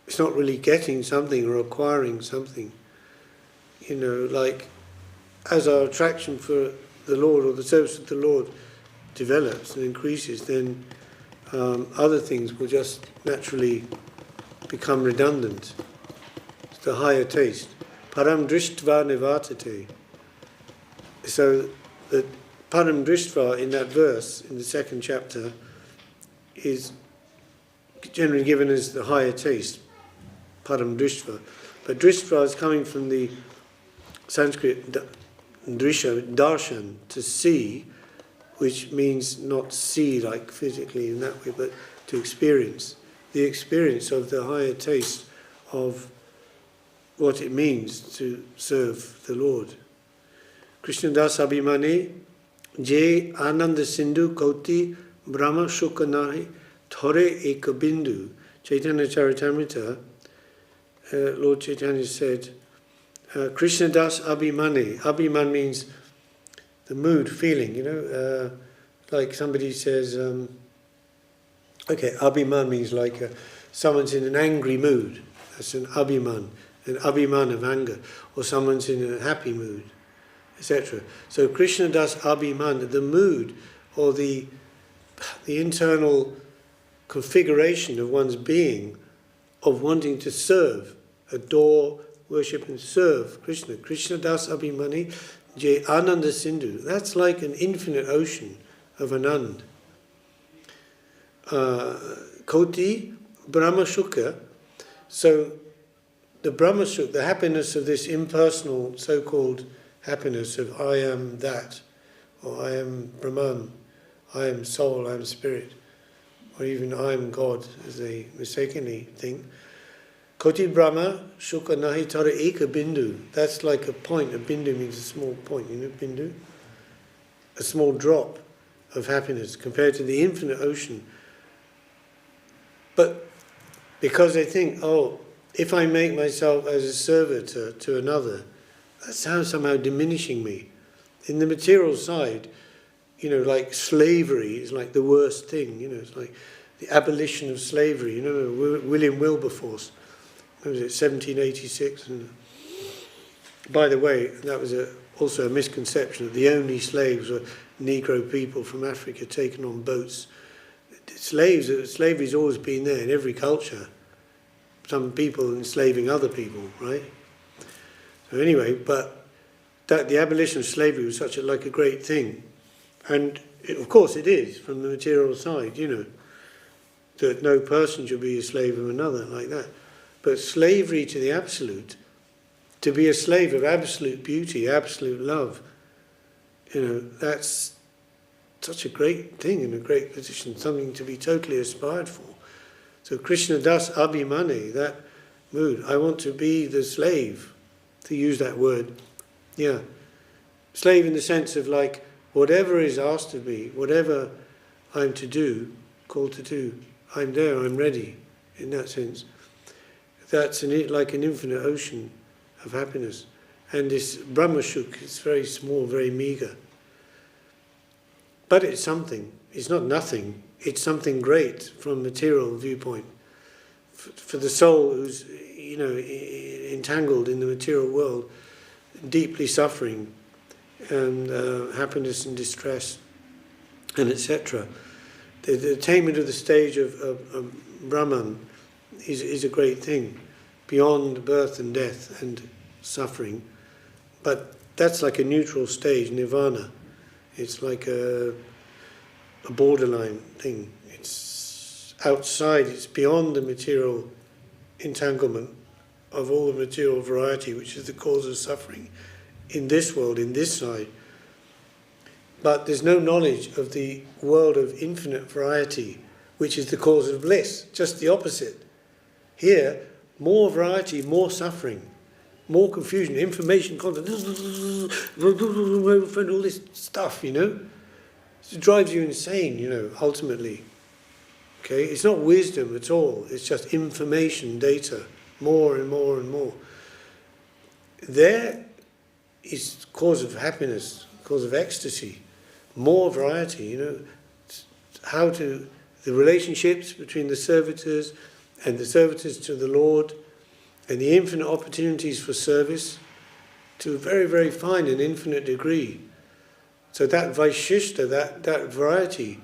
it's not really getting something or acquiring something. Like as our attraction for the Lord or the service of the Lord develops and increases, then other things will just naturally become redundant. It's the higher taste. Param drishtva nivartate. So the param drishtva in that verse, in the second chapter, is generally given as the higher taste, param drishtva. But drishtva is coming from the Sanskrit drisha, darshan, to see, which means not see like physically in that way, but to experience. The experience of the higher taste of what it means to serve the Lord. Krishna Das Abhimani, Je Ananda Sindhu Koti Brahma Shukanahi Thore Ekabindu. Chaitanya Charitamrita, Lord Chaitanya said, Krishna Das Abhimani. Abhiman means the mood, feeling, like somebody says, Abhiman means like someone's in an angry mood. That's an Abhiman of anger, or someone's in a happy mood, etc. So Krishna Das Abhiman, the mood or the internal configuration of one's being of wanting to serve, adore, worship and serve Krishna. Krishna Das Abhimani Je Ananda Sindhu. That's like an infinite ocean of Anand. Koti Brahma Shuka. So the Brahma Shuka, the happiness of this impersonal so-called happiness of I am that, or I am Brahman, I am soul, I am spirit, or even I am God, as they mistakenly think. Koti Brahma Shuka Nahi Tara Eka Bindu. That's like a point. A bindu means a small point, bindu? A small drop of happiness compared to the infinite ocean. But because they think, if I make myself as a servitor to another, that's somehow diminishing me. In the material side, like slavery is like the worst thing, it's like the abolition of slavery, William Wilberforce. What was it, 1786? And by the way, that was also a misconception that the only slaves were Negro people from Africa taken on boats. Slavery's always been there in every culture. Some people enslaving other people, right? So anyway, but the abolition of slavery was such a great thing. And of course it is, from the material side, that no person should be a slave of another like that. But slavery to the absolute, to be a slave of absolute beauty, absolute love, that's such a great thing and a great position, something to be totally aspired for. So Krishna Das Abhimani, that mood, I want to be the slave, to use that word. Yeah. Slave in the sense of like, whatever is asked of me, whatever I'm to do, called to do, I'm there, I'm ready, in that sense. That's like an infinite ocean of happiness. And this Brahmashuk is very small, very meagre. But it's something. It's not nothing. It's something great from a material viewpoint. For the soul who's, entangled in the material world, deeply suffering, and happiness and distress, and etc. The attainment of the stage of Brahman is a great thing, beyond birth and death and suffering. But that's like a neutral stage, nirvana. It's like a borderline thing. It's outside, it's beyond the material entanglement of all the material variety, which is the cause of suffering in this world, in this side. But there's no knowledge of the world of infinite variety, which is the cause of bliss, just the opposite. Here, more variety, more suffering. more confusion, information, content, all this stuff, you know. It drives you insane, you know, ultimately. Okay, it's not wisdom at all, it's just information, data, more and more and more. There is cause of happiness, cause of ecstasy, more variety, you know, the relationships between the servitors and the servitors to the Lord, and the infinite opportunities for service to a very, very fine and infinite degree. So that Vaishishta, that variety,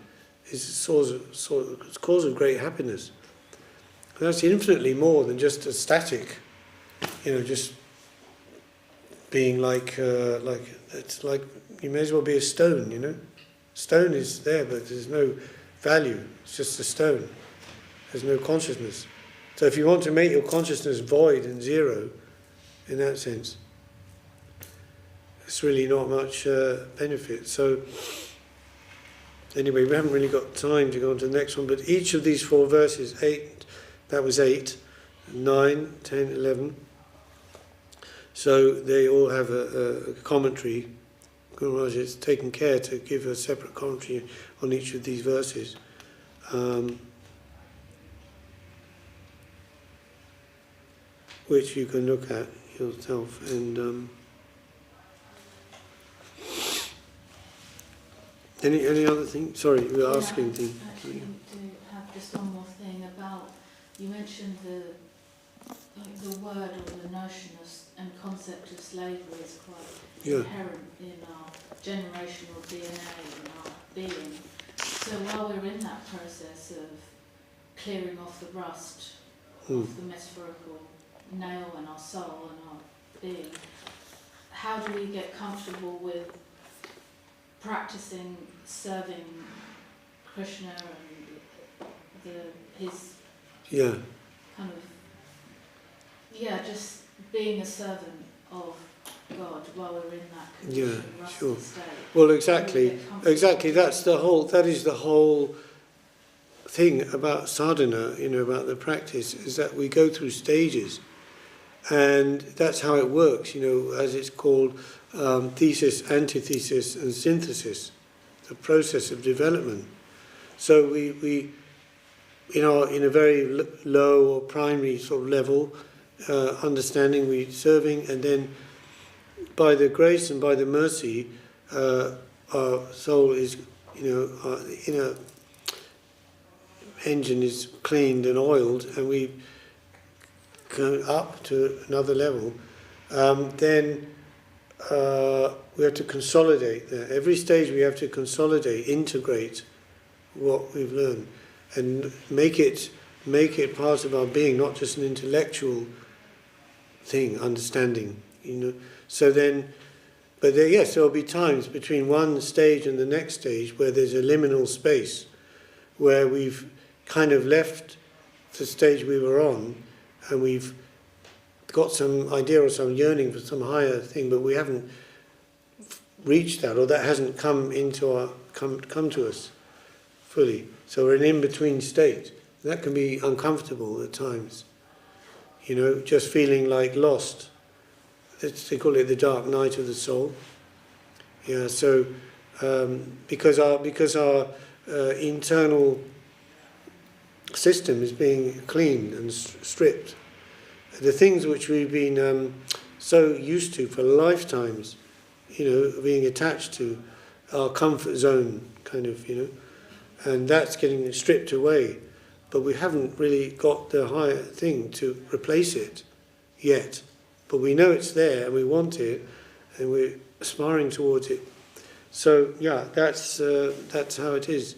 is a cause of great happiness. And that's infinitely more than just a static, you know, just being like it's like you may as well be a stone, you know. Stone is there, but there's no value. It's just a stone. There's no consciousness. So if you want to make your consciousness void and zero, in that sense, it's really not much benefit. So anyway, we haven't really got time to go on to the next one, but each of these 4 verses, 8, that was 8, 9, 10, 11, so they all have a commentary. Guru Maharaj has taken care to give a separate commentary on each of these verses. Which you can look at yourself. And any other thing? Sorry, you were asking things. Actually, to have just one more thing about, you mentioned the word or the notion of, and concept of slavery is quite inherent in our generational DNA and our being. So while we're in that process of clearing off the rust of the metaphorical nail in our soul and our being, how do we get comfortable with practicing serving Krishna and his kind of just being a servant of God while we're in that condition, rusty state? Well, exactly. That is the whole thing about sadhana, you know, about the practice, is that we go through stages, and that's how it works, you know, as it's called thesis, antithesis, and synthesis, the process of development. So we in a very low or primary sort of level, understanding, we serving, and then by the grace and by the mercy, our soul is, you know, our inner engine is cleaned and oiled, and we go up to another level. Then we have to consolidate there. Every stage we have to consolidate, integrate what we've learned, and make it part of our being, not just an intellectual thing, understanding, you know. So then, but there, yes, there will be times between one stage and the next stage where there's a liminal space, where we've kind of left the stage we were on, and we've got some idea or some yearning for some higher thing, but we haven't reached that, or that hasn't come to us fully. So we're in in-between state. That can be uncomfortable at times, you know, just feeling like lost. They call it the dark night of the soul. Yeah. So because our internal system is being cleaned and stripped, the things which we've been so used to for lifetimes, you know, being attached to our comfort zone, kind of, you know, and that's getting stripped away. But we haven't really got the higher thing to replace it yet. But we know it's there, and we want it, and we're aspiring towards it. So yeah, that's how it is.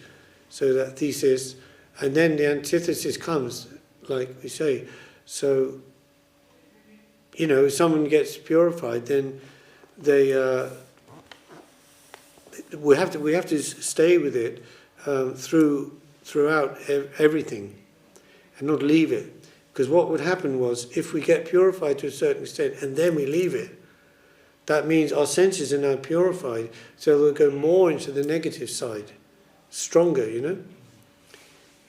So that thesis, and then the antithesis comes, like we say. So, you know, if someone gets purified, then we have to stay with it throughout everything, and not leave it. Because what would happen was, if we get purified to a certain extent and then we leave it, that means our senses are now purified, so they'll go more into the negative side, stronger, you know.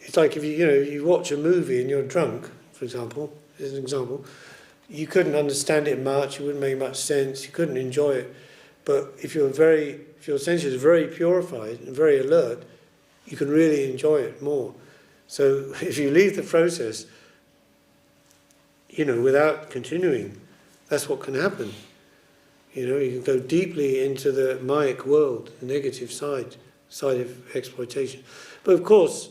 It's like if you watch a movie and you're drunk, for example, as an example, you couldn't understand it much, it wouldn't make much sense, you couldn't enjoy it. But if your senses are very purified and very alert, you can really enjoy it more. So if you leave the process, without continuing, that's what can happen. You can go deeply into the Mayic world, the negative side of exploitation. But of course,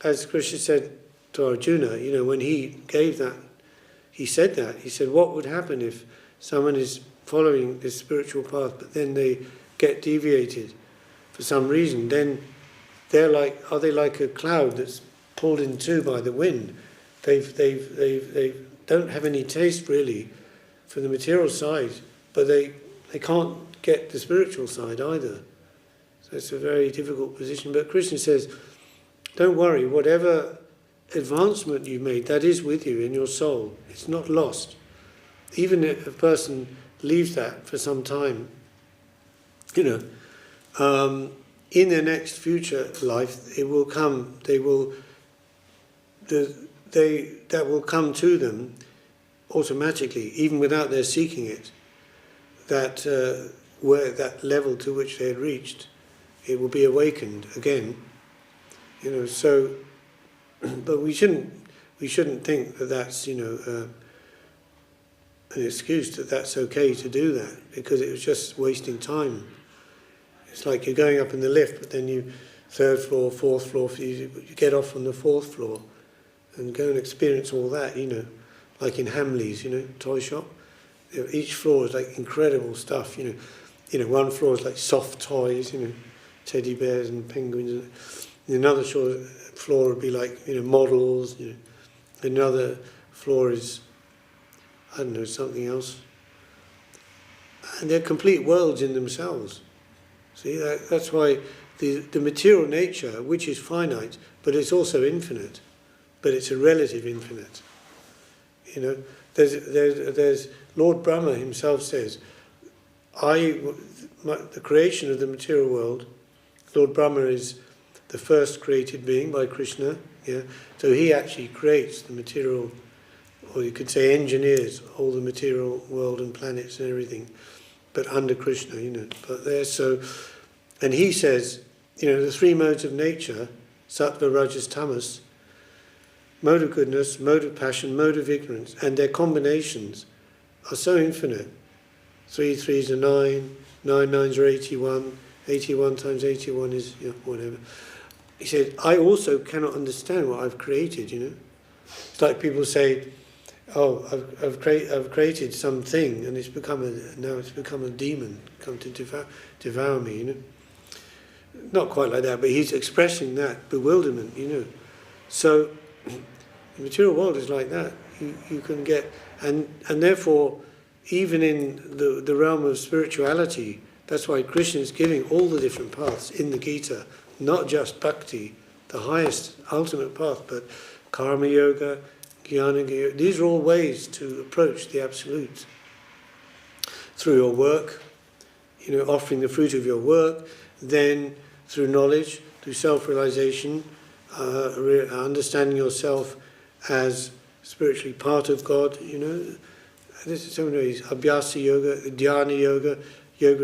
as Krishna said to Arjuna, when he gave that, he said, what would happen if someone is following this spiritual path, but then they get deviated for some reason? Then are they like a cloud that's pulled in two by the wind? They don't have any taste really for the material side, but they can't get the spiritual side either. So it's a very difficult position. But Krishna says, don't worry, whatever advancement you've made, that is with you in your soul. It's not lost. Even if a person leaves that for some time, in their next future life, it will come. That will come to them automatically, even without their seeking it. That level to which they had reached, it will be awakened again. So, but we shouldn't think that that's an excuse that that's okay to do that, because it was just wasting time. It's like you're going up in the lift, but then you third floor, fourth floor, you get off on the fourth floor and go and experience all that, like in Hamley's, toy shop. Each floor is like incredible stuff, one floor is like soft toys, teddy bears and penguins. And another floor would be like, models, Another floor is, something else. And they're complete worlds in themselves. See, that's why the material nature, which is finite, but it's also infinite, but it's a relative infinite. There's Lord Brahma himself says, the creation of the material world, Lord Brahma is the first created being by Krishna, so he actually creates the material, or you could say engineers all the material world and planets and everything, but under Krishna, but there, so, and he says, the three modes of nature, sattva, rajas, tamas, mode of goodness, mode of passion, mode of ignorance, and their combinations are so infinite. 3 3s are 9, 9 9s are 81, 81 times 81 is whatever. He said, I also cannot understand what I've created, It's like people say, oh, I've created something and now it's become a demon, come to devour me, Not quite like that, but he's expressing that bewilderment, So the material world is like that. You can get, and therefore, even in the realm of spirituality, that's why Krishna is giving all the different paths in the Gita, not just bhakti, the highest, ultimate path, but karma yoga, jnana yoga. These are all ways to approach the absolute. Through your work, offering the fruit of your work, then through knowledge, through self-realization, understanding yourself as spiritually part of God, This is so many ways. Abhyasa yoga, dhyana yoga,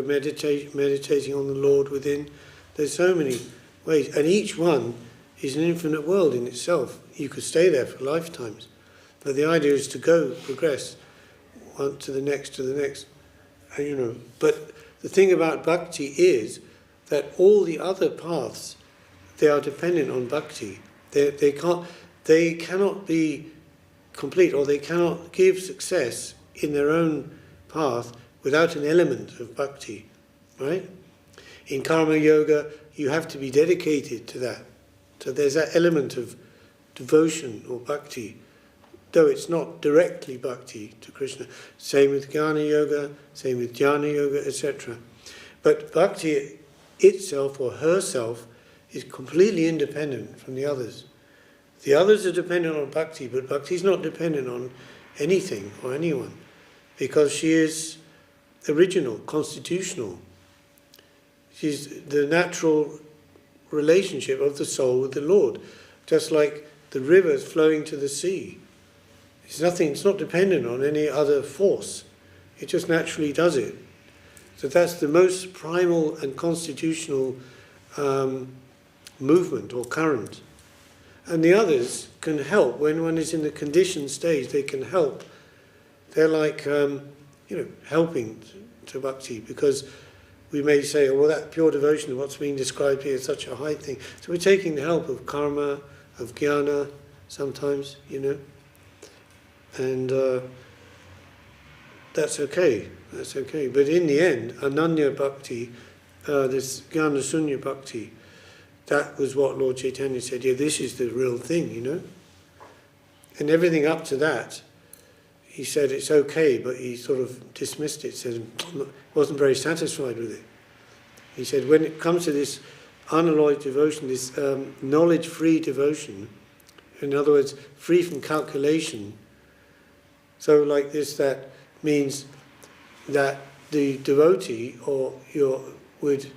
meditating on the Lord within. There's so many ways, and each one is an infinite world in itself. You could stay there for lifetimes, but the idea is to progress one to the next, But the thing about bhakti is that all the other paths, they are dependent on bhakti. They cannot be complete, or they cannot give success in their own path without an element of bhakti, right? In karma yoga, you have to be dedicated to that. So there's that element of devotion or bhakti, though it's not directly bhakti to Krishna. Same with jnana yoga, same with dhyana yoga, etc. But bhakti itself or herself is completely independent from the others. The others are dependent on bhakti, but bhakti is not dependent on anything or anyone, because she is original, constitutional. She's the natural relationship of the soul with the Lord, just like the rivers flowing to the sea. It's nothing, it's not dependent on any other force. It just naturally does it. So that's the most primal and constitutional movement or current. And the others can help. When one is in the conditioned stage, they can help. They're like, helping to bhakti, because we may say, oh, well, that pure devotion, what's being described here is such a high thing. So we're taking the help of karma, of jnana, sometimes, and that's okay. That's okay. But in the end, Ananya Bhakti, this Jnana Sunya Bhakti, that was what Lord Chaitanya said, yeah, this is the real thing, And everything up to that, he said it's okay, but he sort of dismissed it, said wasn't very satisfied with it. He said when it comes to this unalloyed devotion, this knowledge-free devotion, in other words, free from calculation, so like this, that means that the devotee with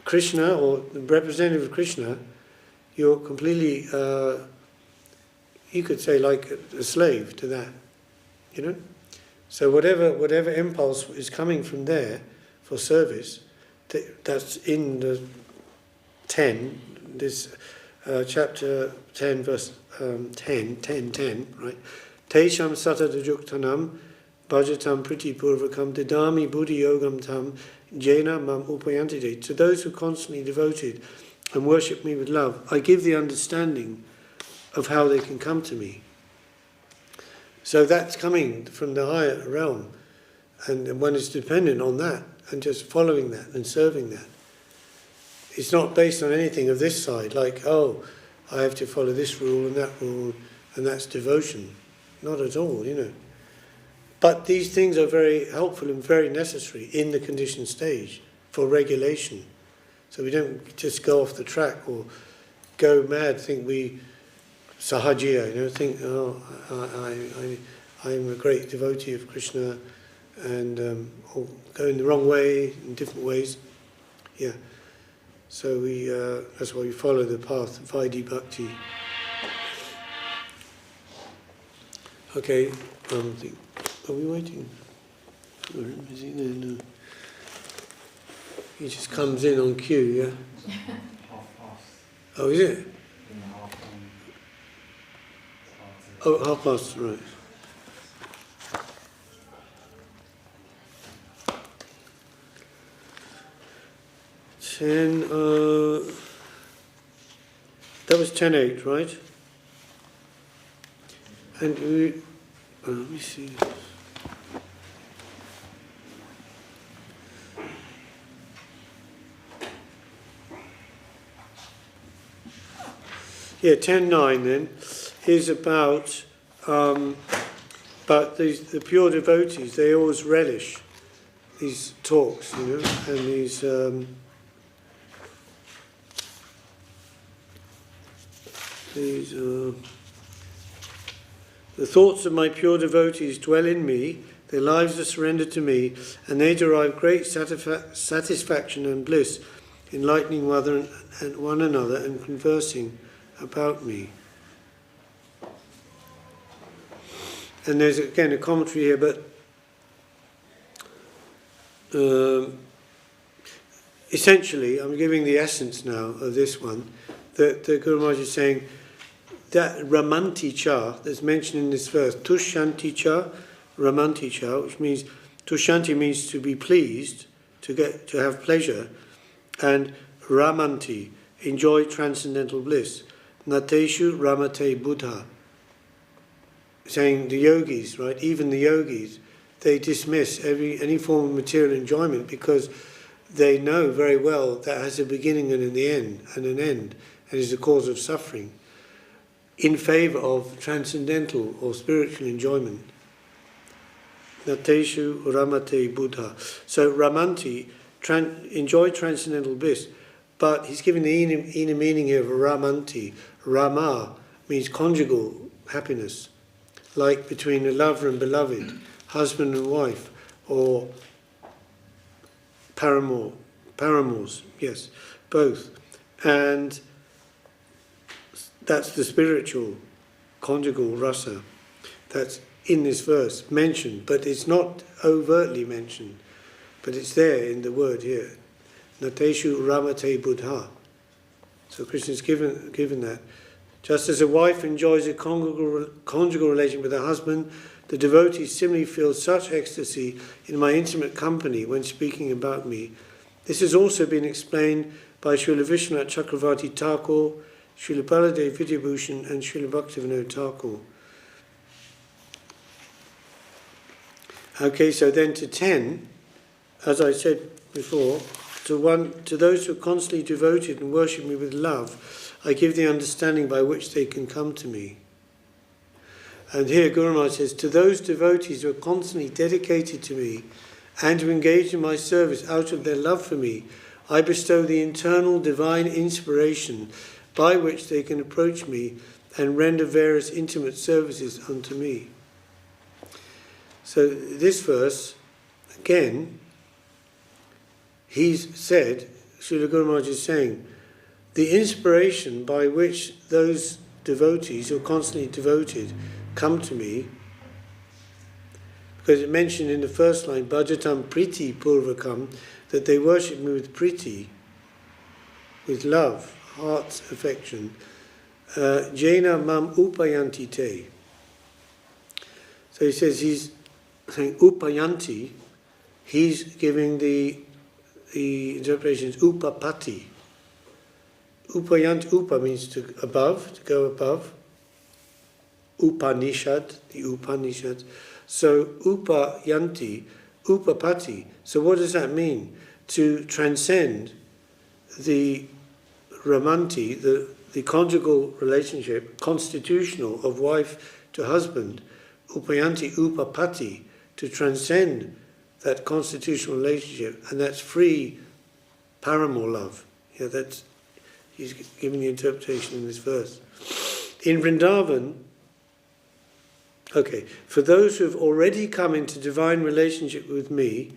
Krishna, or the representative of Krishna, you're completely, you could say, like a slave to that, So whatever impulse is coming from there for service, that's in the 10, this chapter 10, verse 10, right? Tesham satadajuktanam bhajatam priti purvakam didami buddhi yogam tam jena mam upayantide. To those who constantly devoted and worship me with love, I give the understanding of how they can come to me. So that's coming from the higher realm, and one is dependent on that and just following that and serving that. It's not based on anything of this side, like, oh, I have to follow this rule, and that's devotion. Not at all, But these things are very helpful and very necessary in the conditioned stage for regulation. So we don't just go off the track or go mad, think we sahajiya, think, oh, I'm a great devotee of Krishna, and or go in the wrong way, in different ways. Yeah. So that's why we follow the path of Vaidhi Bhakti. Okay, are we waiting? Is he there? No. He just comes in on cue, yeah? Half past. Oh, is it? Half Oh, 1:30, right. That was 10:08, right? And let me see. Yeah, 10:09 then is about the pure devotees. They always relish these talks, and these the thoughts of my pure devotees dwell in me, their lives are surrendered to me, and they derive great satisfaction and bliss, enlightening one another and conversing about me. And there's again a commentary here, but essentially, I'm giving the essence now of this one, that the Guru Maharaj is saying that Ramanti Cha that's mentioned in this verse, Tushanti Cha, Ramanti Cha, which means, Tushanti means to be pleased, to have pleasure, and Ramanti, enjoy transcendental bliss. Nateshu Ramate Buddha, saying the yogis, right, even the yogis, they dismiss any form of material enjoyment because they know very well that has a beginning and an end, and is the cause of suffering, in favour of transcendental or spiritual enjoyment. Nateshu Ramate Buddha. So Ramanti, enjoy transcendental bliss, but he's giving the inner meaning here of Ramanti. Rama means conjugal happiness, like between a lover and beloved, husband and wife, or paramours, yes, both. And that's the spiritual, conjugal rasa. That's in this verse mentioned, but it's not overtly mentioned, but it's there in the word here. Nateshu ramate buddha. So Krishna's given that. Just as a wife enjoys a conjugal relation with her husband, the devotee similarly feels such ecstasy in my intimate company when speaking about me. This has also been explained by Srila Vishwanath Chakravarti Thakur, Srila Baladev Vidyabhushan and Srila Bhaktivinoda Thakur. Okay, so then to 10, as I said before, to those who are constantly devoted and worship me with love, I give the understanding by which they can come to me. And here Guru Maharaj says, to those devotees who are constantly dedicated to me and who engage in my service out of their love for me, I bestow the internal divine inspiration by which they can approach me and render various intimate services unto me. So this verse, again, he's said, Srila Guru Maharaj is saying, the inspiration by which those devotees who are constantly devoted come to me, because it mentioned in the first line, Bhajatam Priti Purvakam, that they worship me with priti, with love, heart's affection. Jena mam upayanti te. So he says he's saying upayanti, he's giving the interpretation is upapati. Upayanti, upa means to go above. Upanishad, the Upanishad. So upayanti, upapati. So what does that mean? To transcend the ramanti, the conjugal relationship, constitutional of wife to husband, upayanti, upapati, to transcend that constitutional relationship, and that's free paramour love. Yeah, that's he's giving the interpretation in this verse. In Vrindavan, okay, for those who have already come into divine relationship with me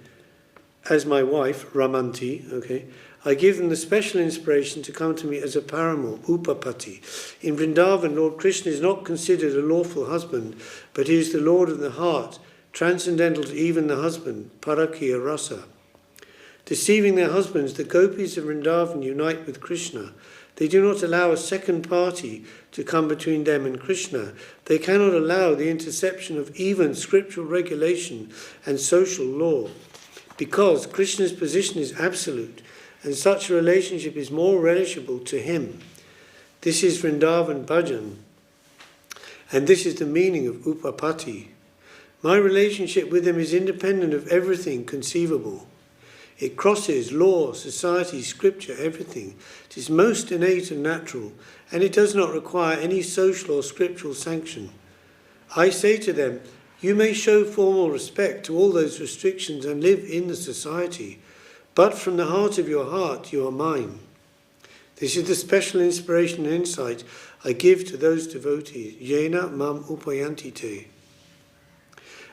as my wife, Ramanti, okay, I give them the special inspiration to come to me as a paramour, Upapati. In Vrindavan, Lord Krishna is not considered a lawful husband, but he is the Lord of the heart, transcendental to even the husband, Parakya Rasa. Deceiving their husbands, the gopis of Vrindavan unite with Krishna. They do not allow a second party to come between them and Krishna. They cannot allow the interception of even scriptural regulation and social law, because Krishna's position is absolute, and such a relationship is more relishable to him. This is Vrindavan Bhajan, and this is the meaning of Upapati. My relationship with him is independent of everything conceivable. It crosses law, society, scripture, everything. It is most innate and natural, and it does not require any social or scriptural sanction. I say to them, you may show formal respect to all those restrictions and live in the society, but from the heart of your heart you are mine. This is the special inspiration and insight I give to those devotees. Yena mam upayanti te.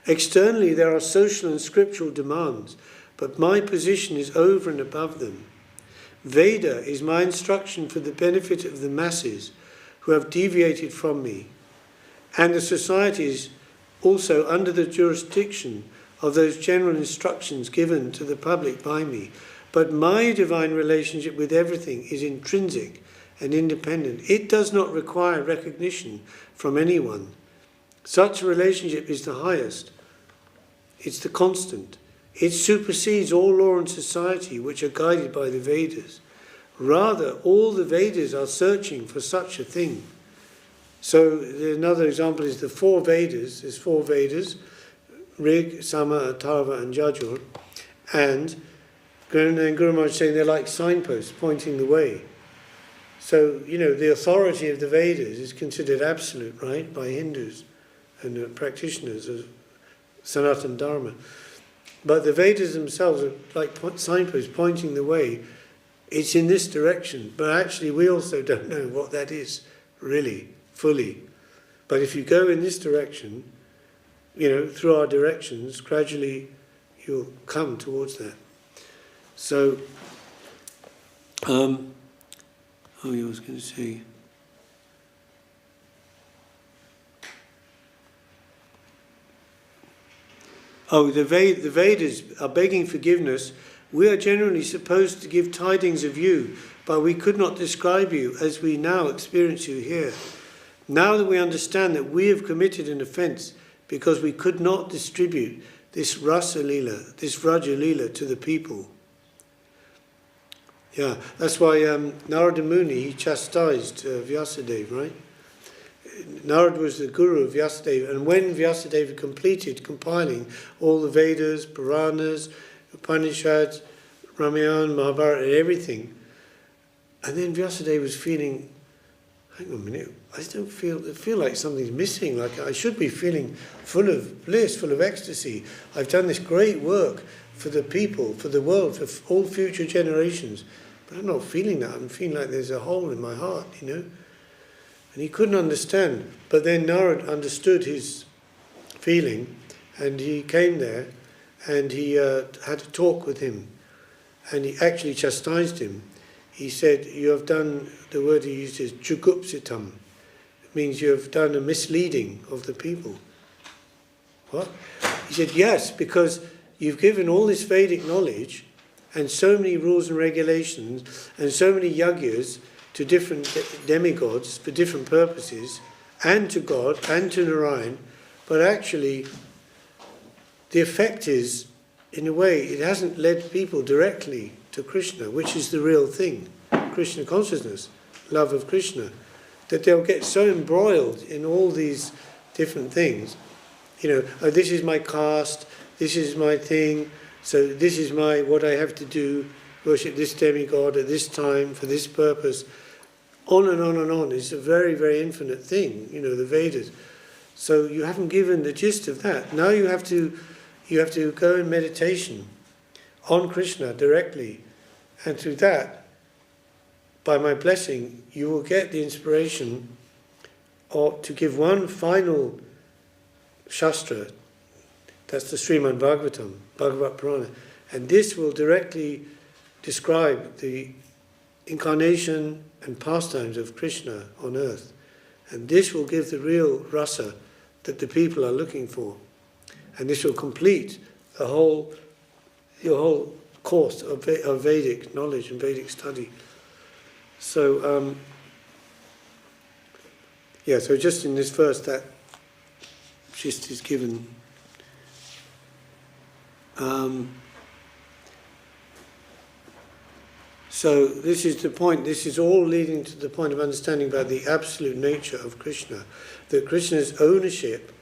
Externally there are social and scriptural demands, but my position is over and above them. Veda is my instruction for the benefit of the masses who have deviated from me, and the society is also under the jurisdiction of those general instructions given to the public by me. But my divine relationship with everything is intrinsic and independent. It does not require recognition from anyone. Such a relationship is the highest. It's the constant. It supersedes all law and society which are guided by the Vedas. Rather, all the Vedas are searching for such a thing. So another example is the four Vedas. There's four Vedas, Rig, Sama, Atharva and Yajur. And Guru Maharaj is saying they're like signposts pointing the way. So, the authority of the Vedas is considered absolute, right, by Hindus and practitioners of Sanatana Dharma. But the Vedas themselves are like signposts pointing the way. It's in this direction, but actually we also don't know what that is, really, fully. But if you go in this direction, through our directions, gradually you'll come towards that. So, I was going to say, Oh, the Vedas are begging forgiveness. We are generally supposed to give tidings of you, but we could not describe you as we now experience you here. Now that we understand that we have committed an offence because we could not distribute this Rasa Leela, this Vraja Leela to the people. Yeah, that's why Narada Muni, he chastised Vyasadeva, right? Narada was the guru of Vyasadeva, and when Vyasadeva completed compiling all the Vedas, Puranas, Upanishads, Ramayana, Mahabharata, and everything, and then Vyasadeva was feeling, hang on a minute, I feel like something's missing, like I should be feeling full of bliss, full of ecstasy. I've done this great work for the people, for the world, for all future generations, but I'm not feeling that. I'm feeling like there's a hole in my heart, you know. And he couldn't understand, but then Narad understood his feeling, and he came there, and he had a talk with him, and he actually chastised him. He said, you have done, the word he used is jugupsitam. It means you have done a misleading of the people. What? He said, yes, because you've given all this Vedic knowledge, and so many rules and regulations, and so many yagyas, to different demigods for different purposes, and to God, and to Narayan, but actually the effect is, in a way, it hasn't led people directly to Krishna, which is the real thing, Krishna consciousness, love of Krishna, that they'll get so embroiled in all these different things. You know, oh, this is my caste, this is my thing, so this is what I have to do, worship this demigod at this time for this purpose. On and on and on. It's a very, very infinite thing, you know, the Vedas. So you haven't given the gist of that. Now you have to go in meditation on Krishna directly, and through that, by my blessing, you will get the inspiration to give one final shastra. That's the Srimad Bhagavatam, Bhagavat Purana, and this will directly describe the incarnation and pastimes of Krishna on earth. And this will give the real rasa that the people are looking for. And this will complete your whole course of Vedic knowledge and Vedic study. So, so just in this verse that gist is given. So this is the point, this is all leading to the point of understanding about the absolute nature of Krishna, that Krishna's ownership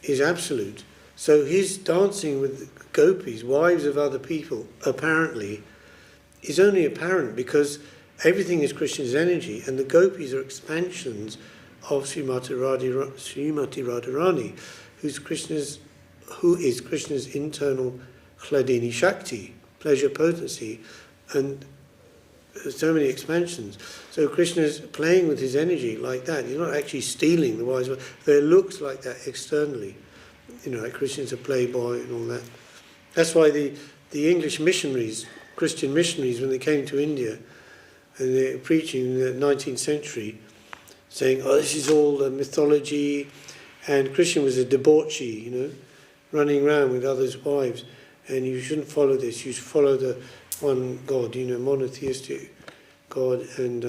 is absolute. So his dancing with gopis, wives of other people, apparently, is only apparent because everything is Krishna's energy, and the gopis are expansions of Srimati Radharani, who is Krishna's internal Hladini Shakti, pleasure potency, and so many expansions. So Krishna's playing with his energy like that. He's not actually stealing the wise one, though it looks like that externally. You know, like Krishna's a playboy and all that. That's why the English missionaries, Christian missionaries, when they came to India, and they were preaching in the 19th century, saying, oh, this is all mythology, and Krishna was a debauchee, you know, running around with others' wives, and you shouldn't follow this, you should follow the one God, you know, monotheistic God. And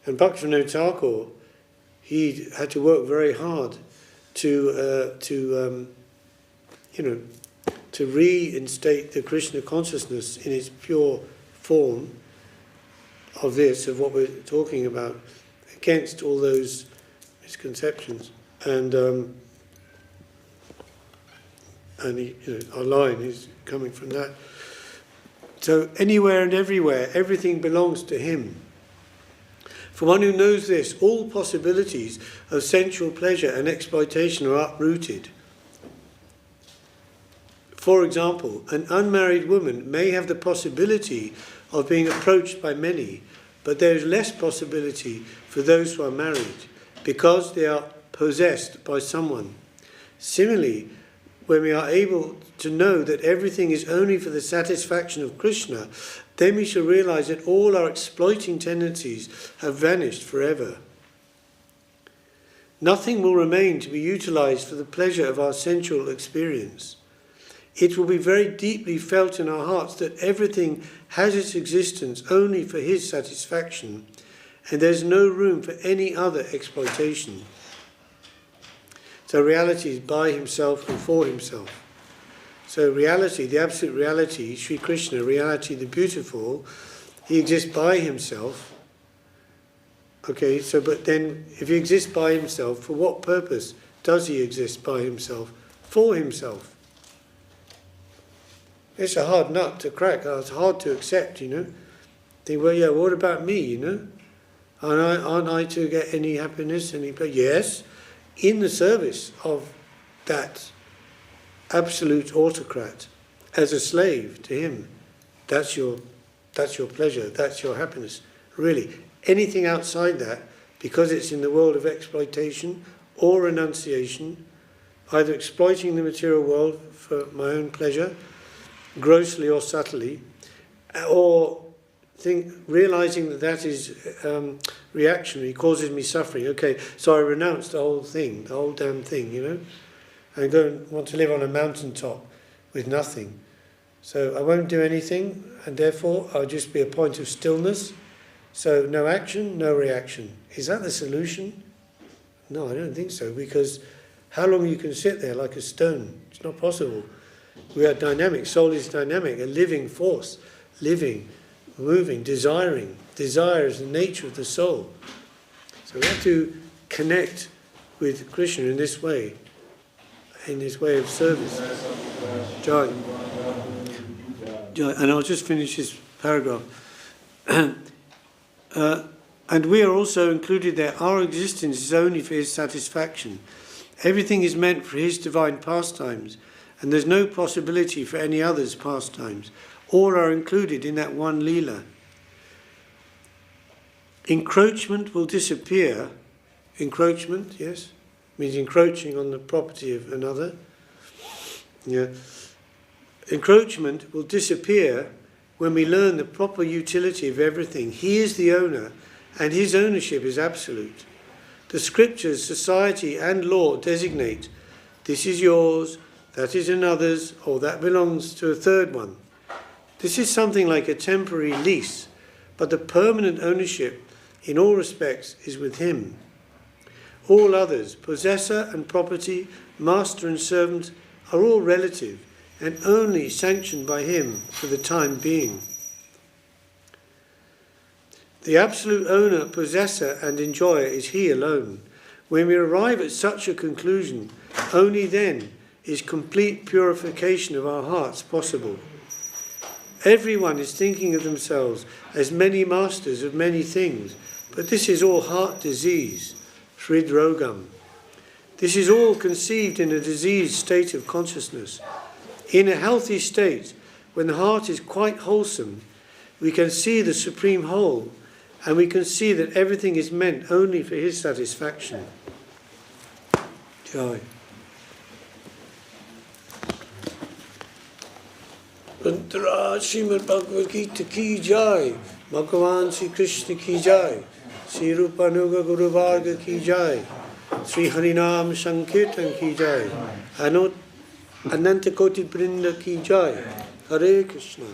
Bhaktivinoda Thakur, he had to work very hard to reinstate the Krishna consciousness in its pure form of what we're talking about, against all those misconceptions. And our line is coming from that. So anywhere and everywhere, everything belongs to him. For one who knows this, all possibilities of sensual pleasure and exploitation are uprooted. For example, an unmarried woman may have the possibility of being approached by many, but there is less possibility for those who are married, because they are possessed by someone. Similarly, when we are able to know that everything is only for the satisfaction of Krishna, then we shall realize that all our exploiting tendencies have vanished forever. Nothing will remain to be utilized for the pleasure of our sensual experience. it will be very deeply felt in our hearts that everything has its existence only for his satisfaction, and there's no room for any other exploitation. So reality is by himself and for himself. So reality, the absolute reality, Sri Krishna, reality the beautiful, he exists by himself. Okay, so but then if he exists by himself, for what purpose does he exist by himself? For himself. It's a hard nut to crack, it's hard to accept, you know. Think, well, yeah, what about me, you know? Aren't I to get any happiness, any pleasure? Yes, in the service of that absolute autocrat, as a slave to him. That's your pleasure, that's your happiness. Really, anything outside that, because it's in the world of exploitation or renunciation, either exploiting the material world for my own pleasure, grossly or subtly, or realizing that is reactionary, causes me suffering. Okay, so I renounce the whole thing, the whole damn thing, you know. I don't want to live on a mountaintop with nothing. So I won't do anything, and therefore I'll just be a point of stillness. So no action, no reaction. Is that the solution? No, I don't think so, because how long you can sit there like a stone? It's not possible. We are dynamic. Soul is dynamic, a living force, living, moving, desiring. Desire is the nature of the soul. So we have to connect with Krishna in this way of service. Jai. Jai. And I'll just finish this paragraph. And we are also included there. Our existence is only for his satisfaction. Everything is meant for his divine pastimes, and there's no possibility for any other's pastimes. All are included in that one Leela. Encroachment will disappear. Encroachment, yes, means encroaching on the property of another. Yeah. Encroachment will disappear when we learn the proper utility of everything. He is the owner, and his ownership is absolute. The scriptures, society and law designate, this is yours, that is another's, or that belongs to a third one. This is something like a temporary lease, but the permanent ownership in all respects is with him. All others, possessor and property, master and servant, are all relative and only sanctioned by him for the time being. The absolute owner, possessor and enjoyer is he alone. When we arrive at such a conclusion, only then is complete purification of our hearts possible. Everyone is thinking of themselves as many masters of many things, but this is all heart disease, Hridrogam. This is all conceived in a diseased state of consciousness. In a healthy state, when the heart is quite wholesome, we can see the supreme whole, and we can see that everything is meant only for his satisfaction. Jai. Antara Srimad Bhagavad Gita ki jai, Bhagavan Sri Krishna ki jai, Sri Rupanuga Guru Varga ki jai, Sri Harinam Sankirtan ki jai, Ananta Koti Brinda ki jai, Hare Krishna.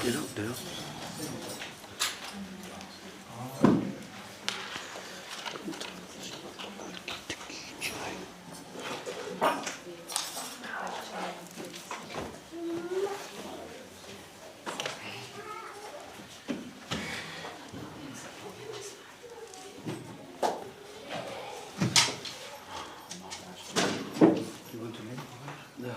Get up now. You want to leave? No.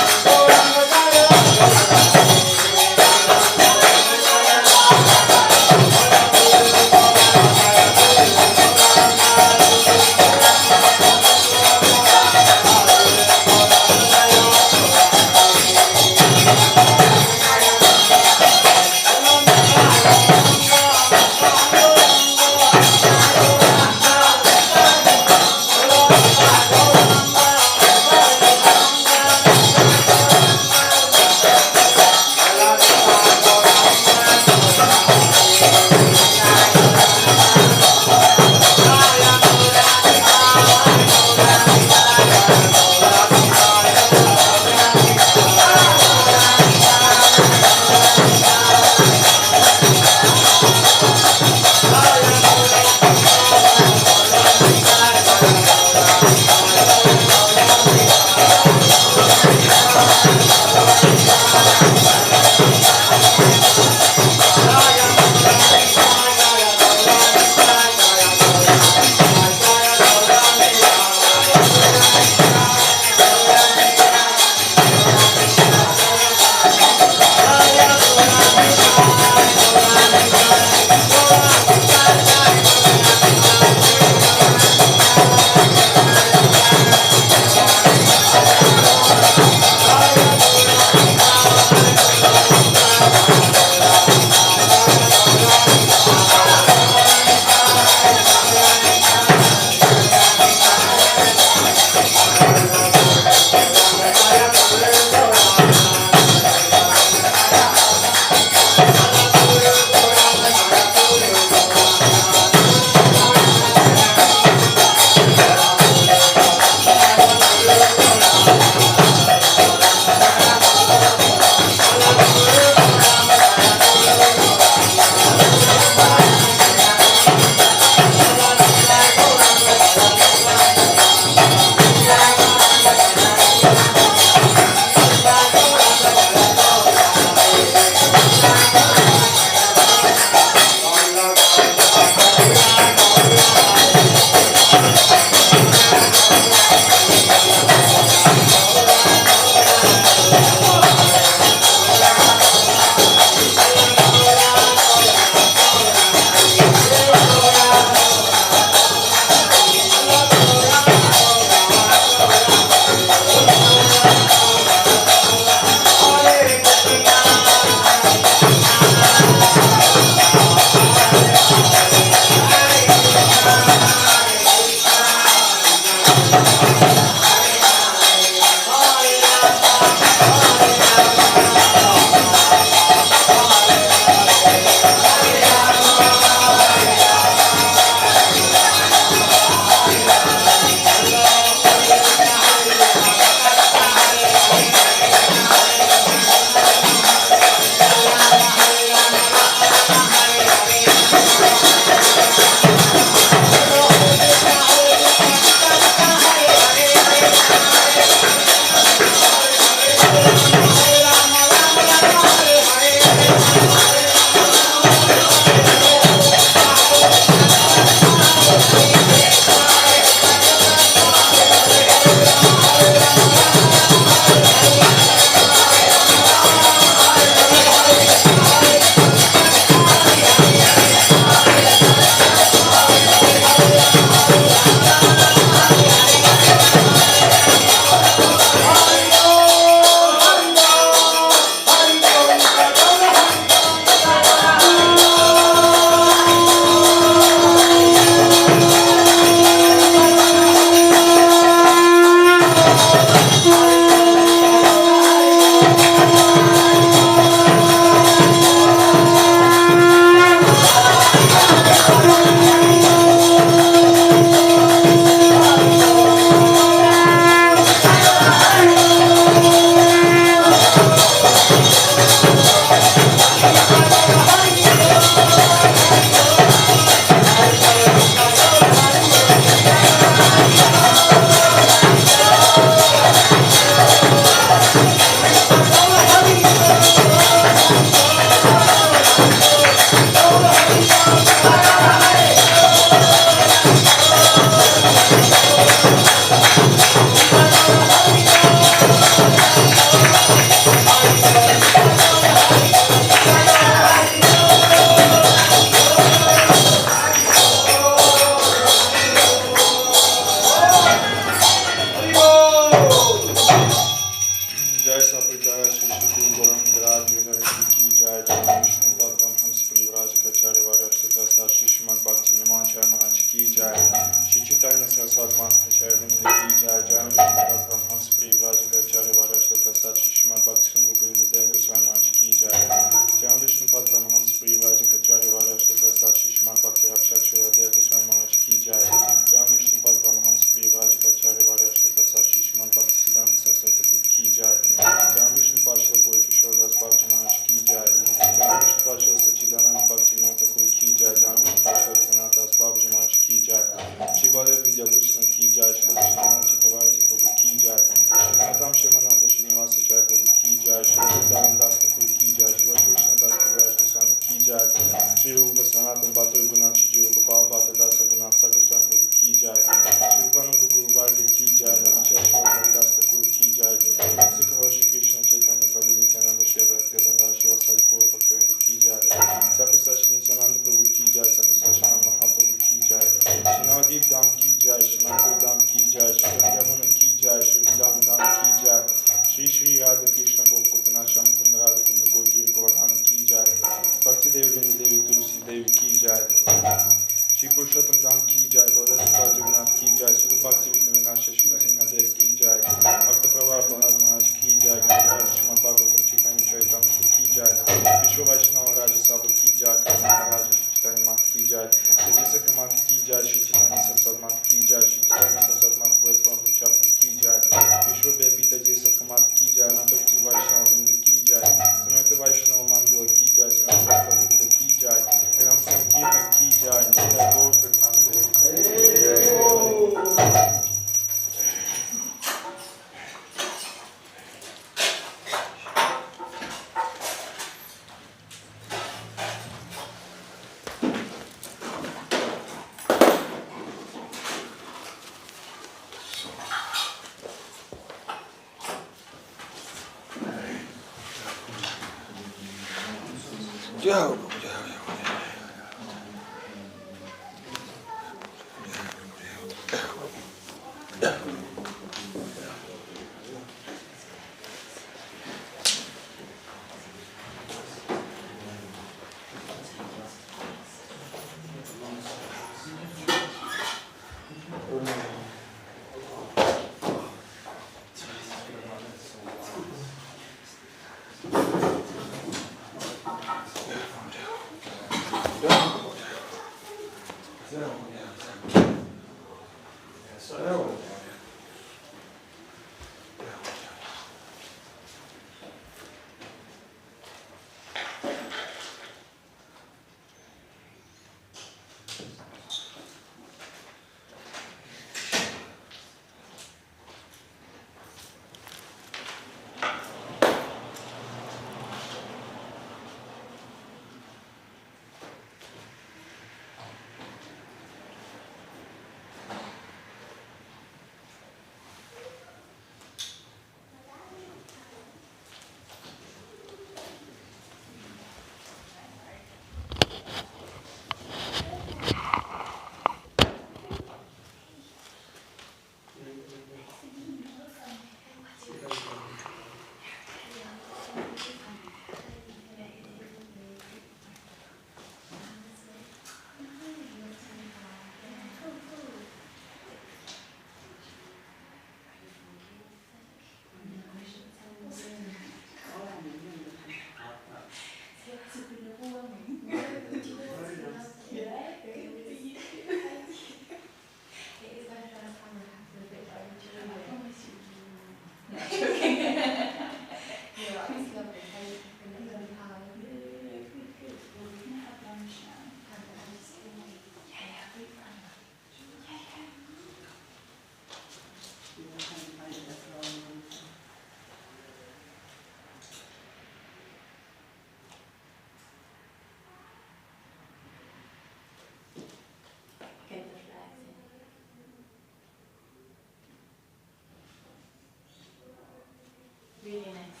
Really nice.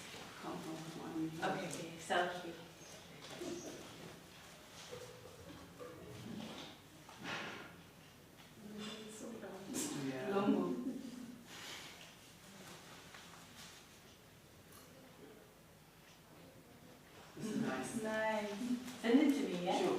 Okay, selfie. Lomo. Nice. Send it to me, yeah? Sure.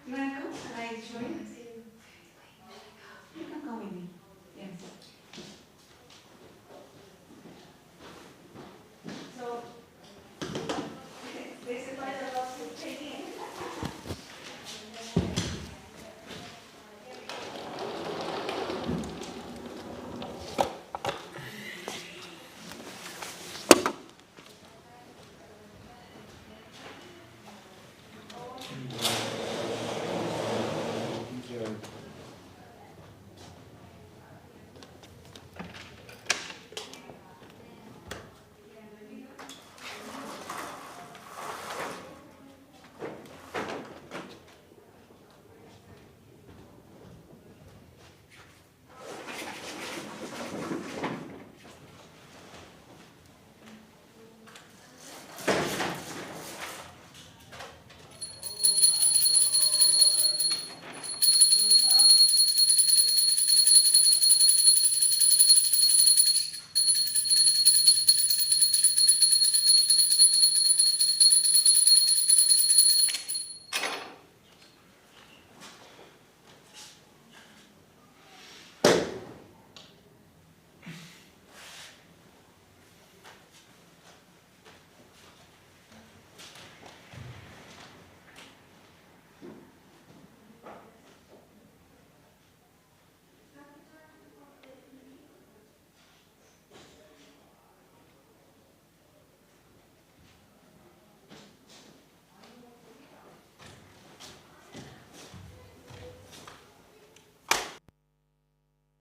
You want to come? And I join?